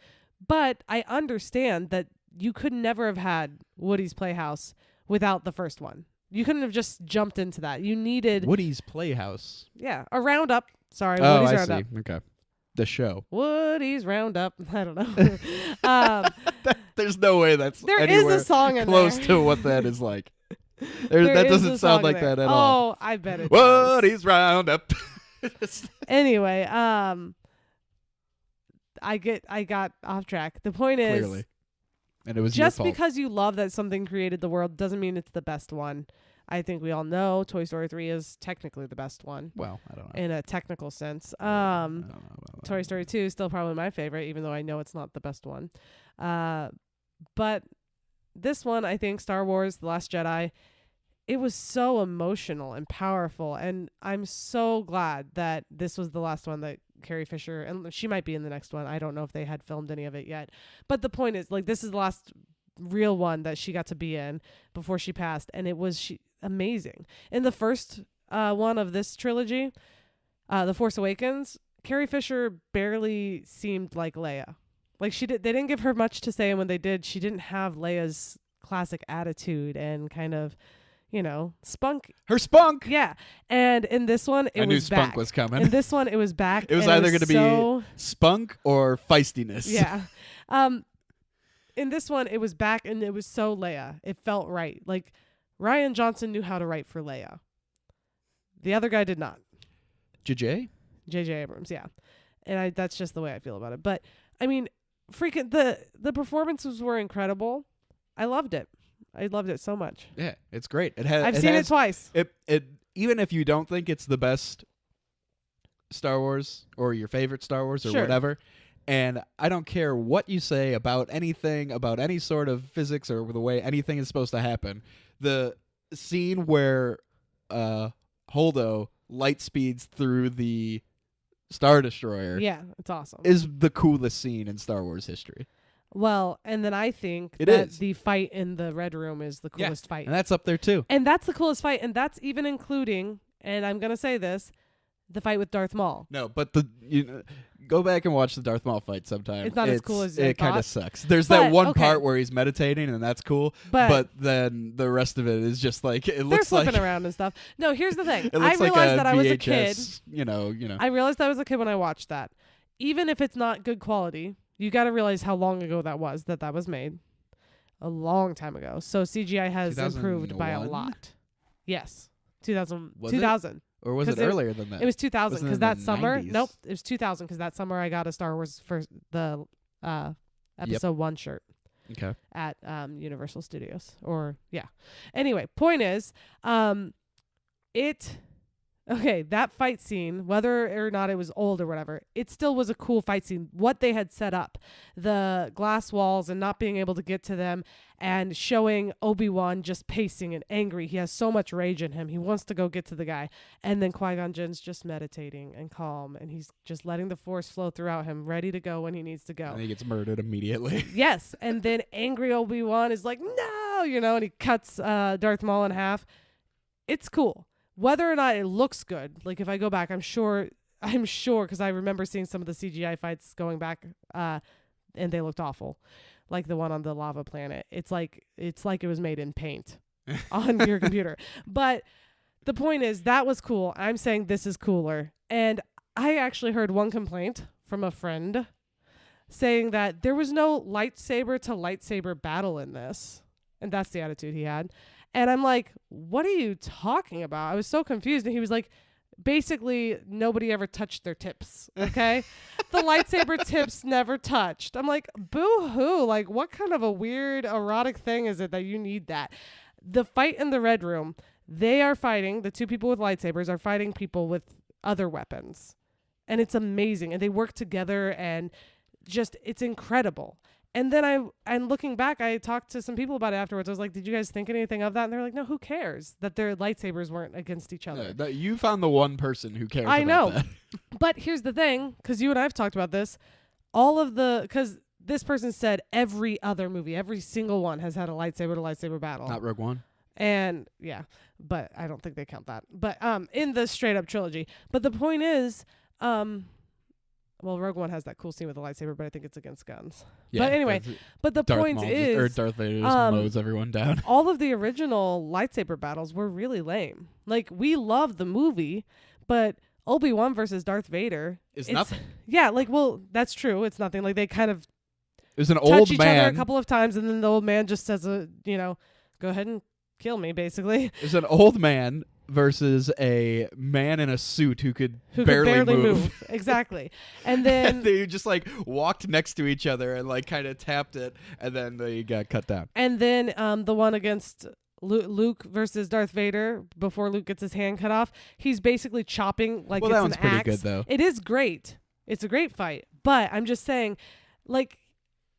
But I understand that you could never have had Woody's Playhouse without the first one. You couldn't have just jumped into that. You needed Woody's Playhouse. a Roundup. Sorry, Oh, Woody's I Roundup. see. Okay. The show. Woody's Roundup. I don't know. There's no way that's There is anywhere a song in close there. to what that is like. There That is doesn't a sound song like in there. that at all. Oh, I bet it does. Woody's Roundup. Anyway, I got off track. The point is, Clearly. And it was just your fault. because you love that something created the world doesn't mean it's the best one. I think we all know Toy Story 3 is technically the best one Well, I don't know. in a technical sense. I don't know about that. Toy Story 2 is still probably my favorite, even though I know it's not the best one. But this one, I think, Star Wars: The Last Jedi, it was so emotional and powerful, and I'm so glad that this was the last one that Carrie Fisher, and she might be in the next one. I don't know if they had filmed any of it yet. But the point is, like, this is the last real one that she got to be in before she passed, and it was amazing. In the first one of this trilogy, The Force Awakens, Carrie Fisher barely seemed like Leia. Like they didn't give her much to say, and when they did, she didn't have Leia's classic attitude and kind of, spunk. Her spunk. Yeah. And in this one, it I knew was spunk back. was coming. In this one, it was back. It was and either going to so, be spunk or feistiness. Yeah. in this one, it was back and it was so Leia. It felt right. Like Rian Johnson knew how to write for Leia. The other guy did not. JJ? J.J. Abrams, yeah. And that's just the way I feel about it. But I mean, freaking the performances were incredible. I loved it. I loved it so much. Yeah, it's great. I've seen it twice. It even if you don't think it's the best Star Wars or your favorite Star Wars or Sure. whatever, and I don't care what you say about anything, about any sort of physics or the way anything is supposed to happen, the scene where Holdo light speeds through the Star Destroyer Yeah, it's awesome. is the coolest scene in Star Wars history. Well, and then I think It that is. the fight in the Red Room is the coolest fight. And that's up there too. And that's the coolest fight. And that's even including, and I'm going to say this, the fight with Darth Maul. No, but go back and watch the Darth Maul fight sometime. It's not as cool as I it kind thought. of sucks. There's But, that one okay. part where he's meditating and that's cool, but then the rest of it is just like it They're looks flipping like around and stuff. No, here's the thing. it I looks like realized a that I was a kid. VHS, you know. I realized I was a kid when I watched that. Even if it's not good quality, you got to realize how long ago that was made. A long time ago. So CGI has improved by a 2001? lot. Yes. 2000. Was it? 2000. Or was it 'Cause it- earlier than that? It was 2000 Wasn't it because in that the summer. 90s? Nope, it was 2000 because that summer I got a Star Wars for the episode 1 shirt Okay. at Universal Studios. Or yeah. Anyway, point is, that fight scene, whether or not it was old or whatever, it still was a cool fight scene. What they had set up, the glass walls and not being able to get to them, and showing Obi-Wan just pacing and angry. He has so much rage in him. He wants to go get to the guy. And then Qui-Gon Jinn's just meditating and calm, and he's just letting the Force flow throughout him, ready to go when he needs to go. And he gets murdered immediately. Yes, and then angry Obi-Wan is like, no, and he cuts Darth Maul in half. It's cool. Whether or not it looks good, like if I go back, I'm sure, because I remember seeing some of the CGI fights going back, and they looked awful, like the one on the lava planet. It's like it was made in paint on your computer. But the point is, that was cool. I'm saying this is cooler. And I actually heard one complaint from a friend saying that there was no lightsaber to lightsaber battle in this. And that's the attitude he had. And I'm like, what are you talking about? I was so confused. And he was like, basically, nobody ever touched their tips. Okay. The lightsaber tips never touched. I'm like, boo hoo. Like, what kind of a weird erotic thing is it that you need that? The fight in the Red Room, they are fighting, the two people with lightsabers are fighting people with other weapons. And it's amazing. And they work together and just, it's incredible. And then and looking back, I talked to some people about it afterwards. I was like, did you guys think anything of that? And they're like, no, who cares that their lightsabers weren't against each other? You found the one person who cares I about know. that. But here's the thing, because you and I have talked about this, because this person said every other movie, every single one has had a lightsaber to lightsaber battle. Not Rogue One. And yeah, but I don't think they count that. But in the straight up trilogy. But the point is, Rogue One has that cool scene with the lightsaber, but I think it's against guns. Yeah, But anyway, but the point is, Darth Vader just mows everyone down. all of the original lightsaber battles were really lame. Like, we love the movie, but Obi-Wan versus Darth Vader It's nothing. Yeah, that's true. It's nothing. Like, they kind of It was an touch old each other a man. couple of times, and then the old man just says, go ahead and kill me, basically. It was an old man versus a man in a suit who could barely move. Exactly. And then they just like walked next to each other and like kind of tapped it, and then they got cut down. And then the one against Luke versus Darth Vader, before Luke gets his hand cut off, he's basically chopping like it's that an one's pretty axe. good though. It is great. It's a great fight. But I'm just saying, like,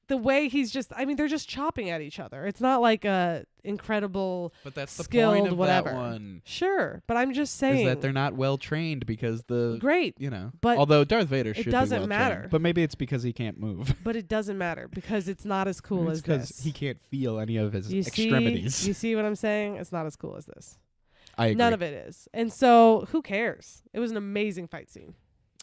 the way they're just chopping at each other. It's not like a incredible, But that's the skilled point of whatever. that one. Sure, but I'm just saying Is that they're not well trained because great. But although Darth Vader should doesn't be well matter. trained, but maybe it's because he can't move. But it doesn't matter because it's not as cool as because this. he can't feel any of his You extremities. You see what I'm saying? It's not as cool as this. I agree. None of it is. And so who cares? It was an amazing fight scene.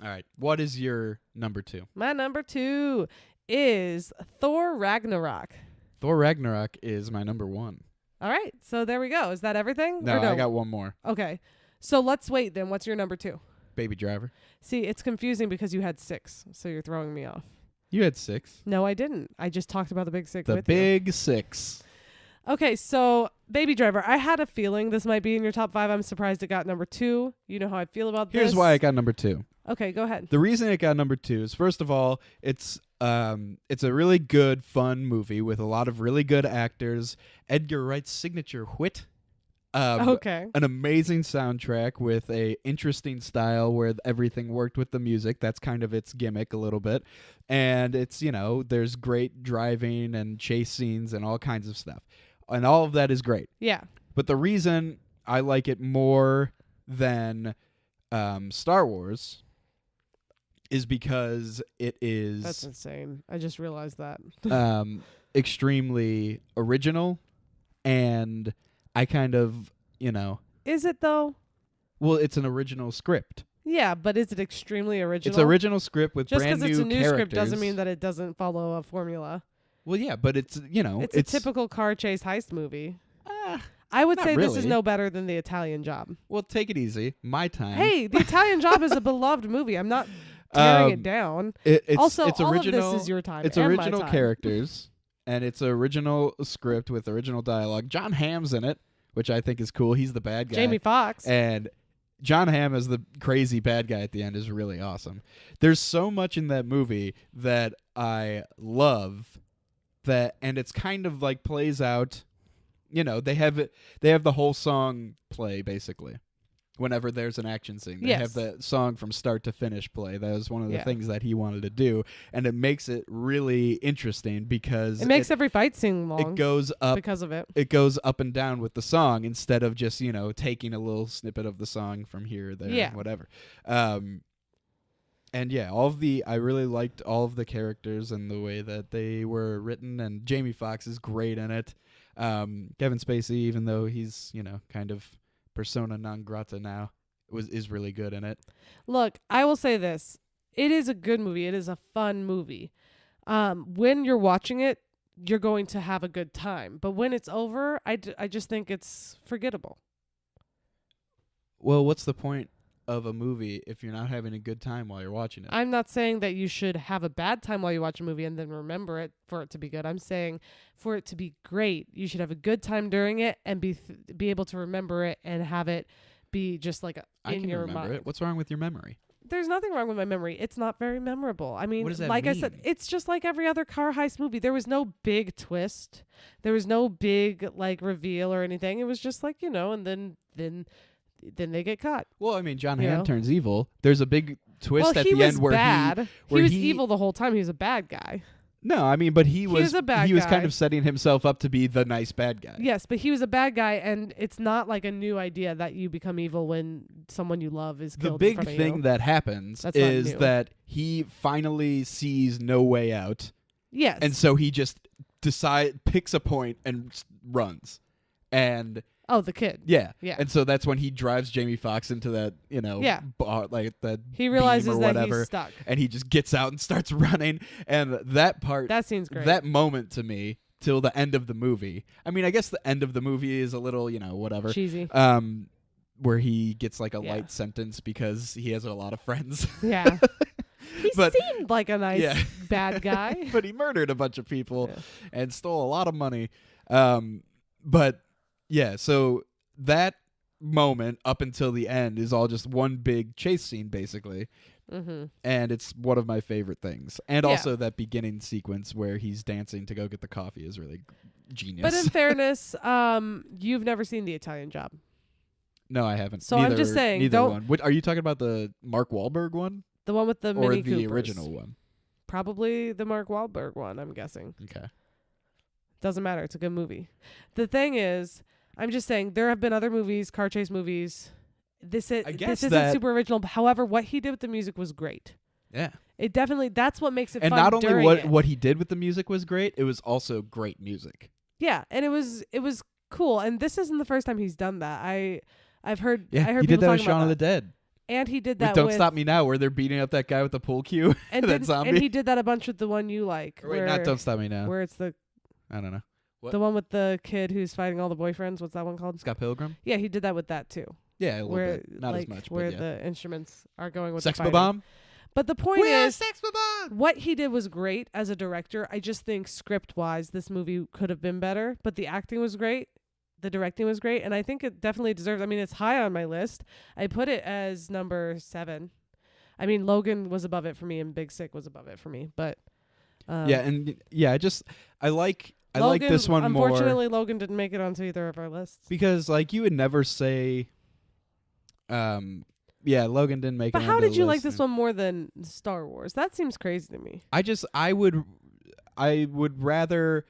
All right. What is your number 2? My number 2 is Thor Ragnarok. Thor Ragnarok is my number 1. All right. So there we go. Is that everything? No, Or I got one more. Okay. So let's wait then. What's your number 2? Baby Driver. See, it's confusing because you had 6, so you're throwing me off. You had 6. No, I didn't. I just talked about the Big Sick The with you. Big 6. Okay, so Baby Driver. I had a feeling this might be in your top 5. I'm surprised it got number 2. You know how I feel about this. Here's why it got number 2. Okay, go ahead. The reason it got number 2 is, first of all, it's a really good, fun movie with a lot of really good actors. Edgar Wright's signature wit. Okay. An amazing soundtrack with a interesting style where everything worked with the music. That's kind of its gimmick a little bit. And it's, there's great driving and chase scenes and all kinds of stuff. And all of that is great. Yeah. But the reason I like it more than Star Wars is because it is That's insane. I just realized that. extremely original, and I kind of, Is it though? well, it's an original script. Yeah, but is it extremely original? It's original script with Just brand new because it's a new characters. script doesn't mean that it doesn't follow a formula. Well, yeah, but it's It's a typical car chase heist movie. Ah, I would not say this is really. no better than The Italian Job. well, take it easy. My time. Hey, The Italian Job is a beloved movie. I'm not tearing it Um, down. It's Also, it's all original. of this is your time. It's and my original time. characters, and it's original script with original dialogue. John Hamm's in it, which I think is cool. He's the bad guy. Jamie Foxx. And John Hamm as the crazy bad guy at the end is really awesome. There's so much in that movie that I love, and it's kind of like plays out. They have the whole song play basically. Whenever there's an action scene, they have the song from start to finish play. That was one of the things that he wanted to do, and it makes it really interesting because it makes every fight scene long. It goes up because of it. It goes up and down with the song instead of just taking a little snippet of the song from here or there, whatever. And yeah, I really liked all of the characters and the way that they were written, and Jamie Foxx is great in it. Kevin Spacey, even though he's kind of persona non grata now, is really good in it. Look, I will say this. It is a good movie. It is a fun movie. When you're watching it, you're going to have a good time. But when it's over, I just think it's forgettable. Well, what's the point of a movie if you're not having a good time while you're watching it? I'm not saying that you should have a bad time while you watch a movie and then remember it for it to be good. I'm saying for it to be great, you should have a good time during it and be able to remember it and have it be just like I in can your remember mind. it. What's wrong with your memory? There's nothing wrong with my memory. It's not very memorable. I mean, What does that like I said, mean? it's just like every other car heist movie. There was no big twist. There was no big reveal or anything. It was just and then they get caught. Well, I mean, John You Hamm know? turns evil. There's a big twist Well, at he the was end where bad. where he was he- evil the whole time. He was a bad guy. No, I mean, but he was a bad he was guy. kind of setting himself up to be the nice bad guy. Yes, but he was a bad guy, and it's not like a new idea that you become evil when someone you love is The killed in big front of thing you. that happens That's not is new. that he finally sees no way out, Yes. and so he just picks a point and runs. And the kid. yeah. Yeah. And so that's when he drives Jamie Foxx into that, Yeah. like that He beam realizes or that whatever, he's stuck. and he just gets out and starts running. And that part, That scene's great. that moment to me, till the end of the movie. I mean, I guess the end of the movie is a little, whatever. Cheesy. Where he gets like a Yeah. light sentence because he has a lot of friends. Yeah. He But- seemed like a nice Yeah. bad guy. But he murdered a bunch of people Yeah. and stole a lot of money. But yeah, so that moment up until the end is all just one big chase scene, basically. Mm-hmm. And it's one of my favorite things. And Yeah. also that beginning sequence where he's dancing to go get the coffee is really genius. But in fairness, you've never seen The Italian Job. no, I haven't. So I'm just saying, neither don't- one. What, are you talking about the Mark Wahlberg one The one with the or Mini the Coopers. original one? Probably the Mark Wahlberg one, I'm guessing. Okay. Doesn't matter. It's a good movie. The thing is, I'm just saying there have been other movies, car chase movies. This guess isn't that- super original. However, what he did with the music was great. Yeah. It definitely that's what makes it And fun. not only during what it. what he did with the music was great, it was also great music. Yeah, and it was cool. And this isn't the first time he's done that. I've heard Yeah, I heard he people did that with talking Shaun about of the that. Dead. And he did With that Don't with Stop Me Now, where they're beating up that guy with the pool cue. and that did- zombie. and he did that a bunch with the one you like. Or wait, where, not Don't Stop Me Now. where it's the I don't know. What? the one with the kid who's fighting all the boyfriends. What's that one called? Scott Pilgrim? Yeah, he did that with that too. Yeah, a little where bit. Not like as much, where but yeah. the instruments are going with Sex the fighting. Bomb? But the point is, Sex Bob-omb! what he did was great as a director. I just think script-wise, this movie could have been better. But the acting was great. The directing was great. And I think it definitely deserves... I mean, it's high on my list. I put it as number 7. I mean, Logan was above it for me and Big Sick was above it for me. But... I like Logan, this one more. Unfortunately, Logan didn't make it onto either of our lists. Because, like, you would never say... Logan didn't make it But how onto did the you like list. this one more than Star Wars? That seems crazy to me. I would rather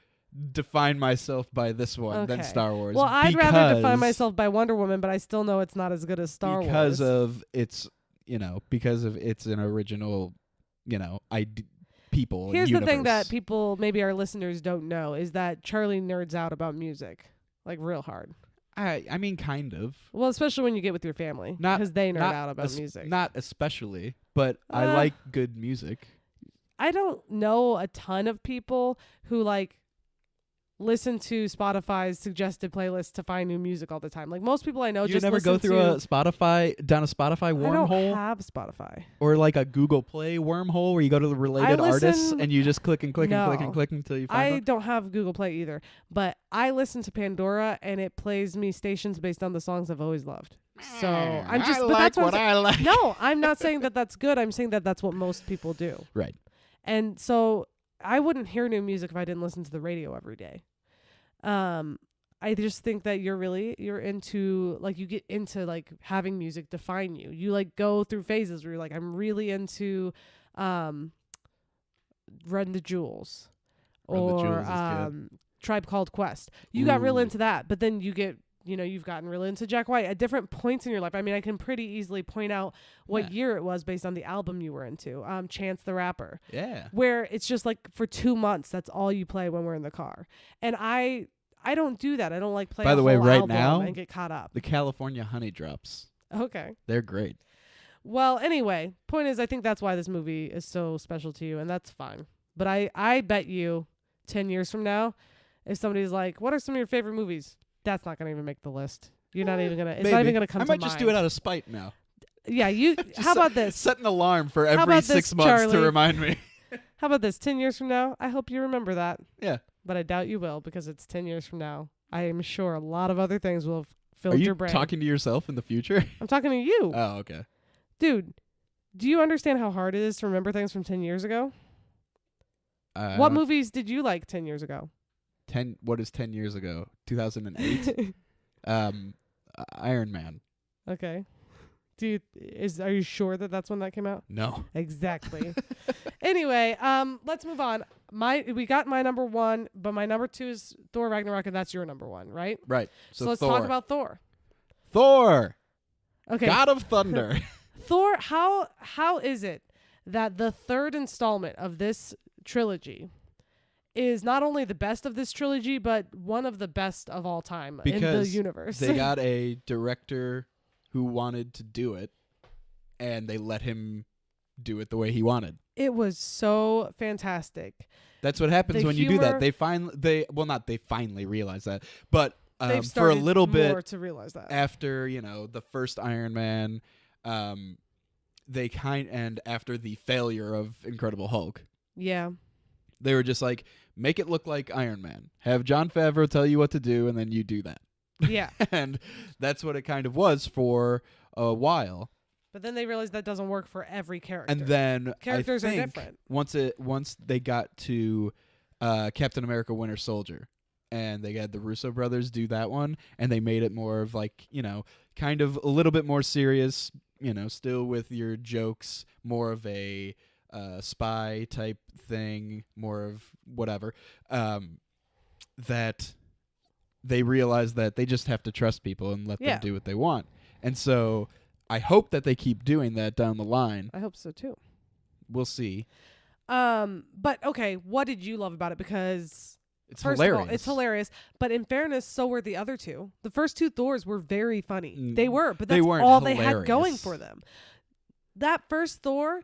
define myself by this one than Okay. Star Wars. Well, I'd rather define because- myself by Wonder Woman, but I still know it's not as good as Star Wars. Because of it's an original, people. Here's the thing universe. that people, maybe our listeners, don't know is that Charlie nerds out about music, like real hard. I mean, kind of. Well, especially when you get with your family, Not- because they nerd not out about music. Not especially, but I Uh, like good music. I don't know a ton of people who like listen to Spotify's suggested playlists to find new music all the time. Like most people I know You just never listen go through to, a Spotify I don't wormhole have Spotify. or like a Google Play wormhole where you go to the related artists listen- and you just click and click and click and No. click until you I find them. don't have Google Play either, but I listen to Pandora and it plays me stations based on the songs I've always loved. So I'm just, but that's what I'm saying. I like. No, I'm not saying that that's good. I'm saying that that's what most people do. Right. And so I wouldn't hear new music if I didn't listen to the radio every day. I just think that you're into, like, you get into like having music define you. You like go through phases where you're like, I'm really into Run the Jewels Run the or Jewels is good. Tribe Called Quest. You got real Ooh. into that, but then you've gotten really into Jack White at different points in your life. I mean, I can pretty easily point out what year it was based on the album you were into. Chance the Rapper. Yeah. Where it's just like for 2 months, that's all you play when we're in the car. And I don't do that. I don't like play By a the way, whole right album now, and get caught up. The California Honey Drops. Okay. They're great. Well, anyway, point is, I think that's why this movie is so special to you, and that's fine. But I bet you 10 years from now, if somebody's like, what are some of your favorite movies? That's not going to even make the list. You're not even going to, it's not even going to come to mind. I might just do it out of spite now. Yeah, you, how about this? Set an alarm for every about 6 this, months to Charlie? remind me. How about this? 10 years from now, I hope you remember that. Yeah. But I doubt you will because it's 10 years from now. I am sure a lot of other things will have Are filled you your brain. talking to yourself in the future? I'm talking to you. Oh, okay. Dude, do you understand how hard it is to remember things from 10 years ago? I What don't- movies did you like 10 years ago? What is 10 years ago? 2008? Iron Man. Okay. Are you sure that that's when that came out? No. Exactly. Anyway, let's move on. We got my number 1, but my number 2 is Thor Ragnarok, and that's your number 1, right? Right. So let's Thor. talk about Thor. Thor. Okay. God of Thunder. Thor, how is it that the third installment of this trilogy is not only the best of this trilogy, but one of the best of all time in the Because universe? They got a director who wanted to do it, and they let him do it the way he wanted. It was so fantastic. That's what happens The when you do humor- that. They finally realize that, but They've for a started little bit more to realize that. after the first Iron Man, and after the failure of Incredible Hulk, Yeah. they were just like, make it look like Iron Man. Have Jon Favreau tell you what to do, and then you do that. Yeah. And that's what it kind of was for a while. But then they realized that doesn't work for every character. And then Characters I are think different. Once they got to Captain America Winter Soldier, and they had the Russo brothers do that one, and they made it more of like, kind of a little bit more serious, still with your jokes, more of a spy type thing, more of whatever, that they realized that they just have to trust people and let Yeah. them do what they want. And so I hope that they keep doing that down the line. I hope so too. We'll see. But okay, what did you love about it? Because It's first hilarious. of all, it's hilarious. But in fairness, so were the other two. The first 2 Thors were very funny. Mm, They were, but they that's weren't all they had going hilarious. for them. That first Thor,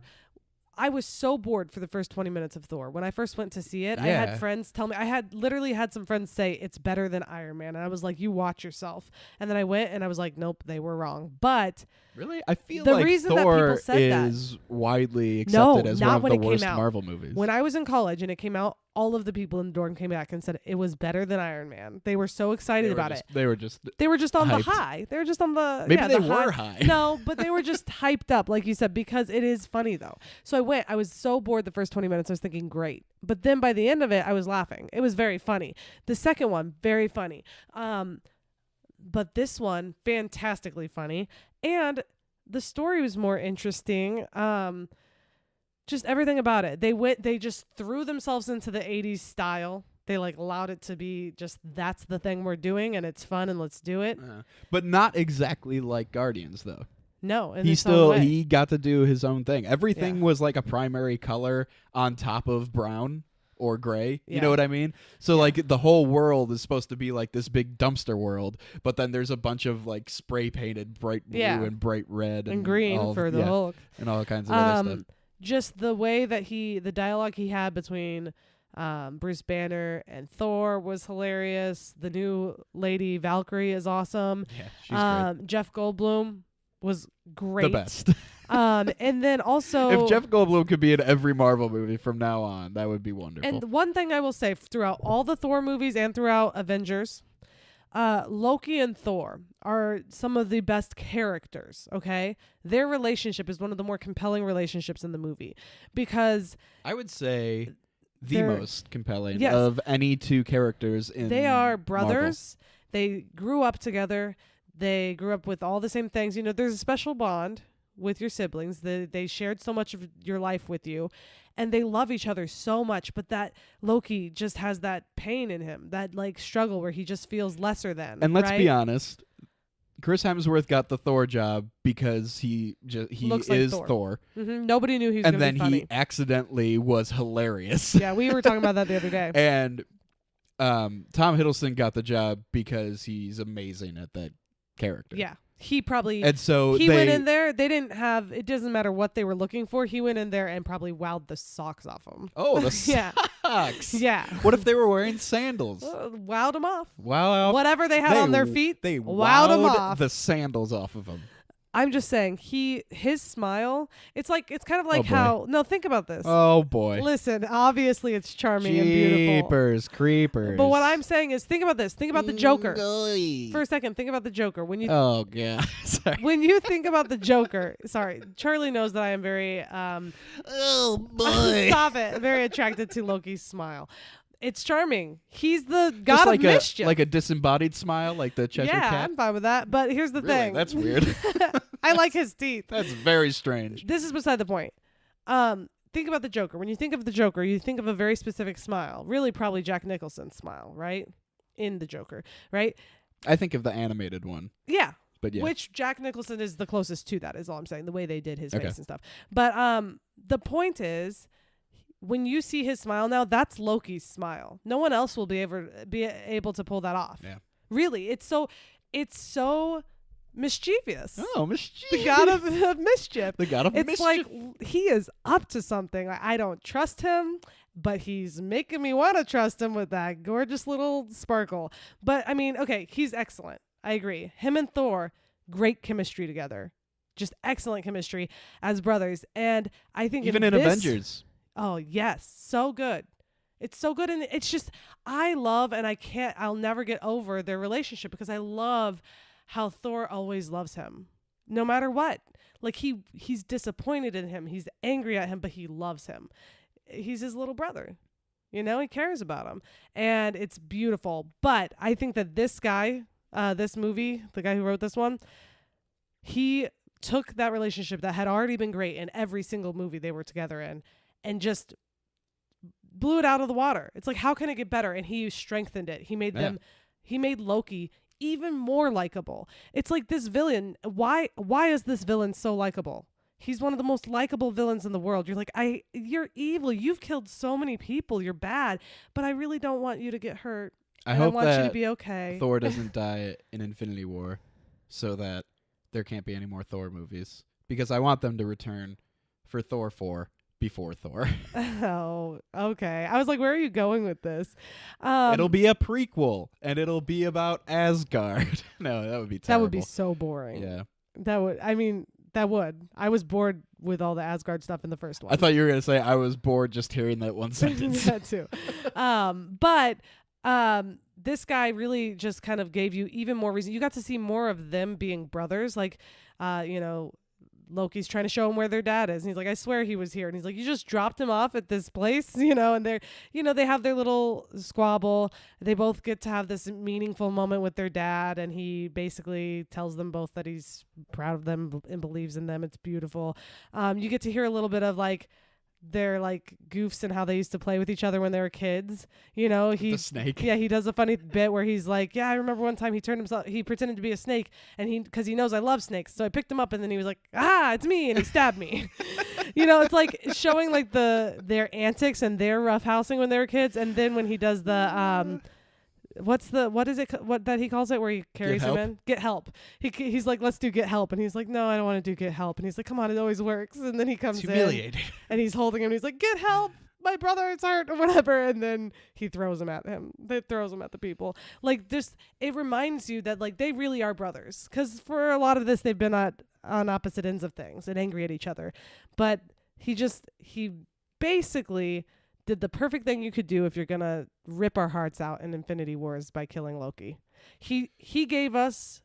I was so bored for the first 20 minutes of Thor. When I first went to see it, I Yeah. had friends tell me, I had literally had some friends say it's better than Iron Man. And I was like, you watch yourself. And then I went and I was like, nope, they were wrong. But Really? I feel The like reason that Thor people said that- is widely No, accepted as not one of when the it came worst out. Marvel movies. when I was in college and it came out, all of the people in the dorm came back and said it was better than Iron Man. They were so excited about it. They were just They were just on the hyped. high. They were just on the maybe yeah, they the were high. high. No, but they were just hyped up, like you said, because it is funny though. So I went. I was so bored the first 20 minutes. I was thinking, great. But then by the end of it, I was laughing. It was very funny. The second one, very funny. But this one, fantastically funny, and the story was more interesting. Just everything about it. They just threw themselves into the 80s style. They like allowed it to be just that's the thing we're doing and it's fun and let's do it. But not exactly like Guardians though. No, in He its own still way. he got to do his own thing. Everything Yeah. was like a primary color on top of brown or gray. You know Yeah. what I mean? So like the whole world is supposed to be like this big dumpster world, but then there's a bunch of like spray painted bright blue Yeah. and bright red and green all, for the yeah, Hulk. and all kinds of other stuff. Just the way that the dialogue he had between Bruce Banner and Thor was hilarious. The new lady Valkyrie is awesome. Yeah, she's great. Jeff Goldblum was great. The best. And then also If Jeff Goldblum could be in every Marvel movie from now on, that would be wonderful. and one thing I will say throughout all the Thor movies and throughout Avengers, Loki and Thor are some of the best characters, okay? Their relationship is one of the more compelling relationships in the movie because I would say the They're- most compelling Yes. of any two characters in they are Marvel. brothers. They grew up together. They grew up with all the same things. You know, there's a special bond with your siblings. They shared so much of your life with you, and they love each other so much. But that Loki just has that pain in him, that like struggle where he just feels lesser than. And let's right? be honest, Chris Hemsworth got the Thor job because he Looks like is Thor. Thor. Nobody knew he was And going to then be funny. he accidentally was hilarious. Yeah, we were talking about that the other day. And Tom Hiddleston got the job because he's amazing at that character. Yeah, he probably. And so He they went in there. They didn't have. It doesn't matter what they were looking for. He went in there and probably wowed the socks off them. Oh, the Yeah. socks. Yeah. What if they were wearing sandals? Wowed them off. Wow. Whatever they had on their feet, They wowed them wowed off. the sandals off of them. I'm just saying, his smile. It's kind of like boy. how. No, think about this. Oh boy. Listen, obviously it's charming and beautiful. Jeepers creepers. But what I'm saying is, think about this. Think about the Joker. Golly. For a second, think about the Joker. When you Oh god. Sorry. when you think about the Joker, sorry, Charlie knows that I am very Oh boy. stop it, very attracted to Loki's smile. It's charming. He's the god Just like of mischief. like a disembodied smile, like the Cheshire yeah, cat. I'm fine with that. But here's the Really? thing. That's weird. I like his teeth. That's very strange. This is beside the point. Think about the Joker. When you think of the Joker, you think of a very specific smile. Really, probably Jack Nicholson's smile, right? In the Joker, right? I think of the animated one, Yeah. but yeah. Which Jack Nicholson is the closest to that, is all I'm saying. The way they did his Okay. face and stuff. But the point is, when you see his smile now, that's Loki's smile. No one else will be able to pull that off. Yeah. Really, it's so mischievous. Oh, mischief. The god of mischief. The god of It's mischief. like he is up to something. I don't trust him, but he's making me want to trust him with that gorgeous little sparkle. But I mean, okay, he's excellent. I agree. Him and Thor, great chemistry together. Just excellent chemistry as brothers. And I think even in this, Avengers. Oh, yes. So good. It's so good. And it's just, I love, and I'll never get over their relationship because I love how Thor always loves him no matter what. Like he's disappointed in him. He's angry at him, but he loves him. He's his little brother. You know, he cares about him and it's beautiful. But I think that this guy, this movie, the guy who wrote this one, he took that relationship that had already been great in every single movie they were together in and just blew it out of the water. It's like, how can it get better? And he strengthened it. He made Loki even more likable. It's like this villain. Why is this villain so likable? He's one of the most likable villains in the world. You're like, you're evil. You've killed so many people. You're bad, but I really don't want you to get hurt. I and hope I want that you to be okay. Thor doesn't die in Infinity War, so that there can't be any more Thor movies. Because I want them to return for Thor 4 before Thor. Oh, okay. I was like, where are you going with this? It'll be a prequel, and it'll be about Asgard. No, that would be terrible. That would be so boring. Yeah. That would. I was bored with all the Asgard stuff in the first one. I thought you were going to say I was bored just hearing that one sentence. That too. But this guy really just kind of gave you even more reason. You got to see more of them being brothers. Like, Loki's trying to show him where their dad is. And he's like, I swear he was here. And he's like, you just dropped him off at this place, and they're, they have their little squabble. They both get to have this meaningful moment with their dad. And he basically tells them both that he's proud of them and believes in them. It's beautiful. You get to hear a little bit of like their like goofs and how they used to play with each other when they were kids. The snake. Yeah, he does a funny bit where he's like, yeah, I remember one time he pretended to be a snake, and because he knows I love snakes, so I picked him up, and then he was like, it's me, and he stabbed me. It's like showing like their antics and their roughhousing when they were kids, and then when he does the what is it that he calls it where he carries him in? Get help. He's like, let's do get help, and he's like, no, I don't want to do get help, and he's like, come on, it always works, and then he comes in humiliating, and he's holding him, and he's like, get help, my brother is hurt or whatever, and then he throws him at him. They throws him at the people. Like, just it reminds you that like they really are brothers, because for a lot of this they've been on opposite ends of things and angry at each other, but he basically did the perfect thing you could do if you're gonna rip our hearts out in Infinity Wars by killing Loki. He gave us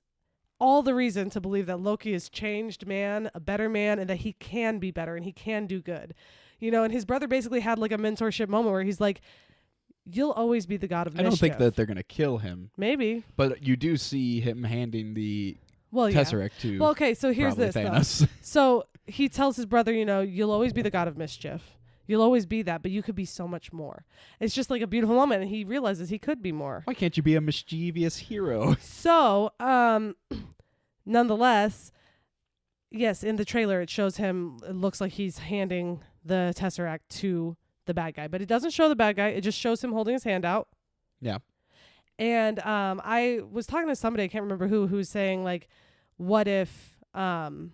all the reason to believe that Loki is changed man, a better man, and that he can be better and he can do good. And his brother basically had like a mentorship moment where he's like, you'll always be the god of mischief. I don't think that they're gonna kill him. Maybe. But you do see him handing the Tesseract to okay, so here's this Thanos. though. So he tells his brother, you'll always be the god of mischief. You'll always be that, but you could be so much more. It's just like a beautiful moment, and he realizes he could be more. Why can't you be a mischievous hero? So, nonetheless, yes, in the trailer, it shows him, it looks like he's handing the Tesseract to the bad guy, but it doesn't show the bad guy. It just shows him holding his hand out. Yeah. And I was talking to somebody, I can't remember who's saying, like, what if, I'm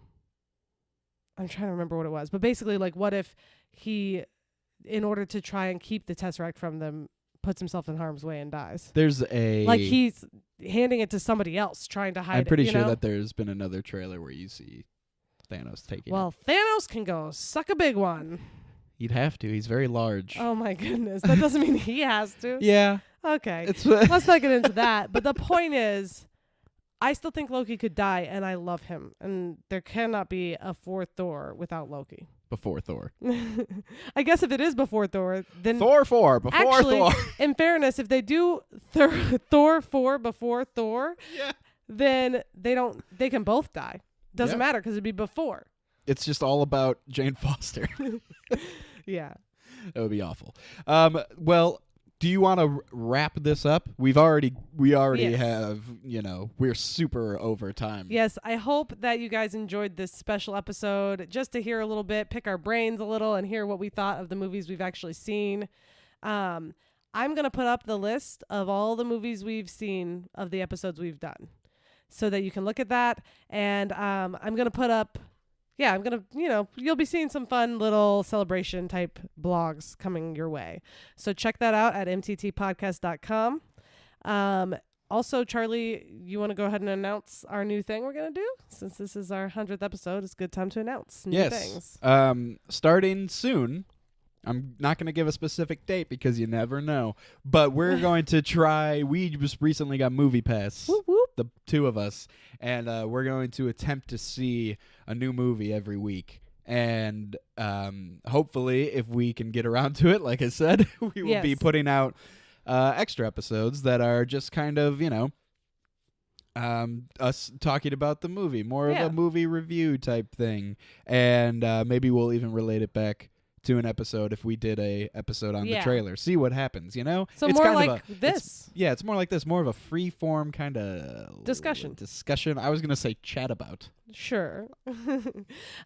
trying to remember what it was, but basically, like, what if he, in order to try and keep the Tesseract from them, puts himself in harm's way and dies. There's like he's handing it to somebody else, trying to hide it. I'm pretty sure that there's been another trailer where you see Thanos taking it. Thanos can go suck a big one. He'd have to. He's very large. Oh my goodness. That doesn't mean he has to. Yeah. Okay. Let's not get into that. But the point is, I still think Loki could die, and I love him. And there cannot be a fourth Thor without Loki. Before Thor. I guess if it is before Thor, then Thor 4 before actually, Thor. In fairness, if they do Thor 4 before Thor, then they can both die. Doesn't matter because it'd be before. It's just all about Jane Foster. Yeah. That would be awful. Well, do you want to wrap this up? We already have, we're super over time. Yes, I hope that you guys enjoyed this special episode, just to hear a little bit, pick our brains a little, and hear what we thought of the movies we've actually seen. I'm going to put up the list of all the movies we've seen of the episodes we've done so that you can look at that. And I'm going to put up... Yeah, I'm going to, you'll be seeing some fun little celebration type blogs coming your way. So check that out at mttpodcast.com. Also, Charlie, you want to go ahead and announce our new thing we're going to do? Since this is our 100th episode, it's a good time to announce new things. Starting soon. I'm not going to give a specific date because you never know. But we're going to try. We just recently got Movie Pass, whoop, whoop. The two of us. And we're going to attempt to see a new movie every week. And hopefully, if we can get around to it, like I said, we will be putting out extra episodes that are just kind of, us talking about the movie. More of a movie review type thing. And maybe we'll even relate it back to an episode if we did a episode on the trailer. See what happens, So it's more kind like of this. It's more like this. More of a free form kind of discussion. I was going to say chat about. Sure.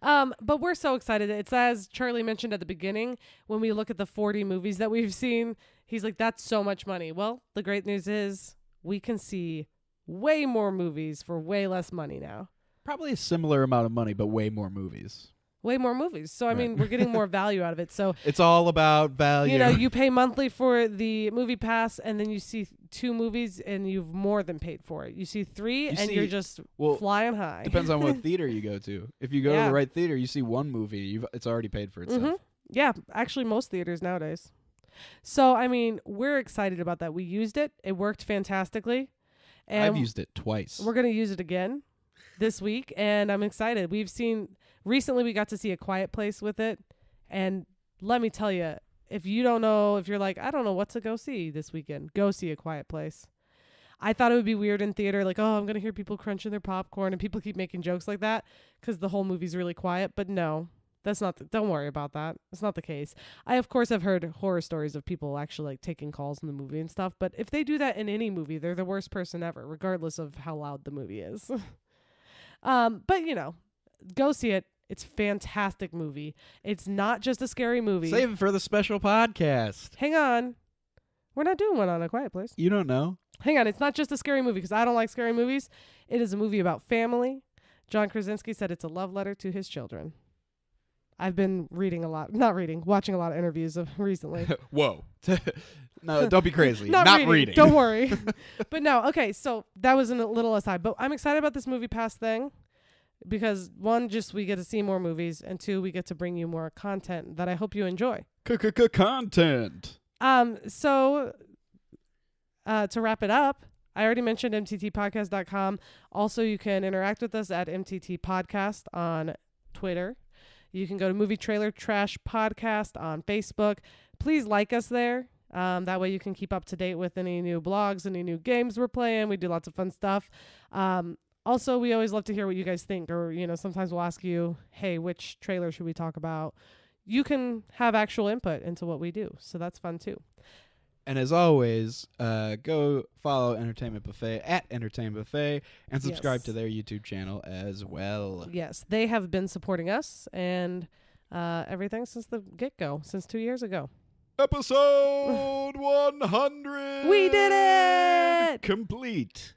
But we're so excited. It's as Charlie mentioned at the beginning, when we look at the 40 movies that we've seen, he's like, that's so much money. Well, the great news is we can see way more movies for way less money now. Probably a similar amount of money, but way more movies. way more movies. So, I mean, we're getting more value out of it. So it's all about value. You know, you pay monthly for the movie pass, and then you see 2 movies, and you've more than paid for it. You see 3, you're just flying high. Depends on what theater you go to. If you go to the right theater, you see one movie, it's already paid for itself. Mm-hmm. Yeah, actually, most theaters nowadays. So, I mean, we're excited about that. We used it. It worked fantastically. And I've used it twice. We're going to use it again this week, and I'm excited. Recently we got to see A Quiet Place with it, and let me tell you, if you're like, I don't know what to go see this weekend, go see A Quiet Place. I thought it would be weird in theater, like, oh, I'm going to hear people crunching their popcorn, and people keep making jokes like that because the whole movie's really quiet, but no. That's not. Don't worry about that. It's not the case. I, of course, have heard horror stories of people actually like taking calls in the movie and stuff. But if they do that in any movie, they're the worst person ever, regardless of how loud the movie is. But go see it. It's a fantastic movie. It's not just a scary movie. Save it for the special podcast. Hang on, we're not doing one on A Quiet Place. You don't know. Hang on, it's not just a scary movie because I don't like scary movies. It is a movie about family. John Krasinski said it's a love letter to his children. I've been watching a lot of interviews of recently. Whoa. No, don't be crazy. Not reading. Don't worry. But no, okay, so that was a little aside. But I'm excited about this Movie Pass thing because 1, just we get to see more movies, and 2, we get to bring you more content that I hope you enjoy. Content. So to wrap it up, I already mentioned mttpodcast.com. Also, you can interact with us at mttpodcast on Twitter. You can go to Movie Trailer Trash Podcast on Facebook. Please like us there. That way you can keep up to date with any new blogs, any new games we're playing. We do lots of fun stuff. Also, we always love to hear what you guys think. Or, sometimes we'll ask you, hey, which trailer should we talk about? You can have actual input into what we do. So that's fun too. And as always, go follow Entertainment Buffet at Entertainment Buffet and subscribe to their YouTube channel as well. Yes, they have been supporting us and everything since the get-go, since 2 years ago. Episode 100! We did it! Complete.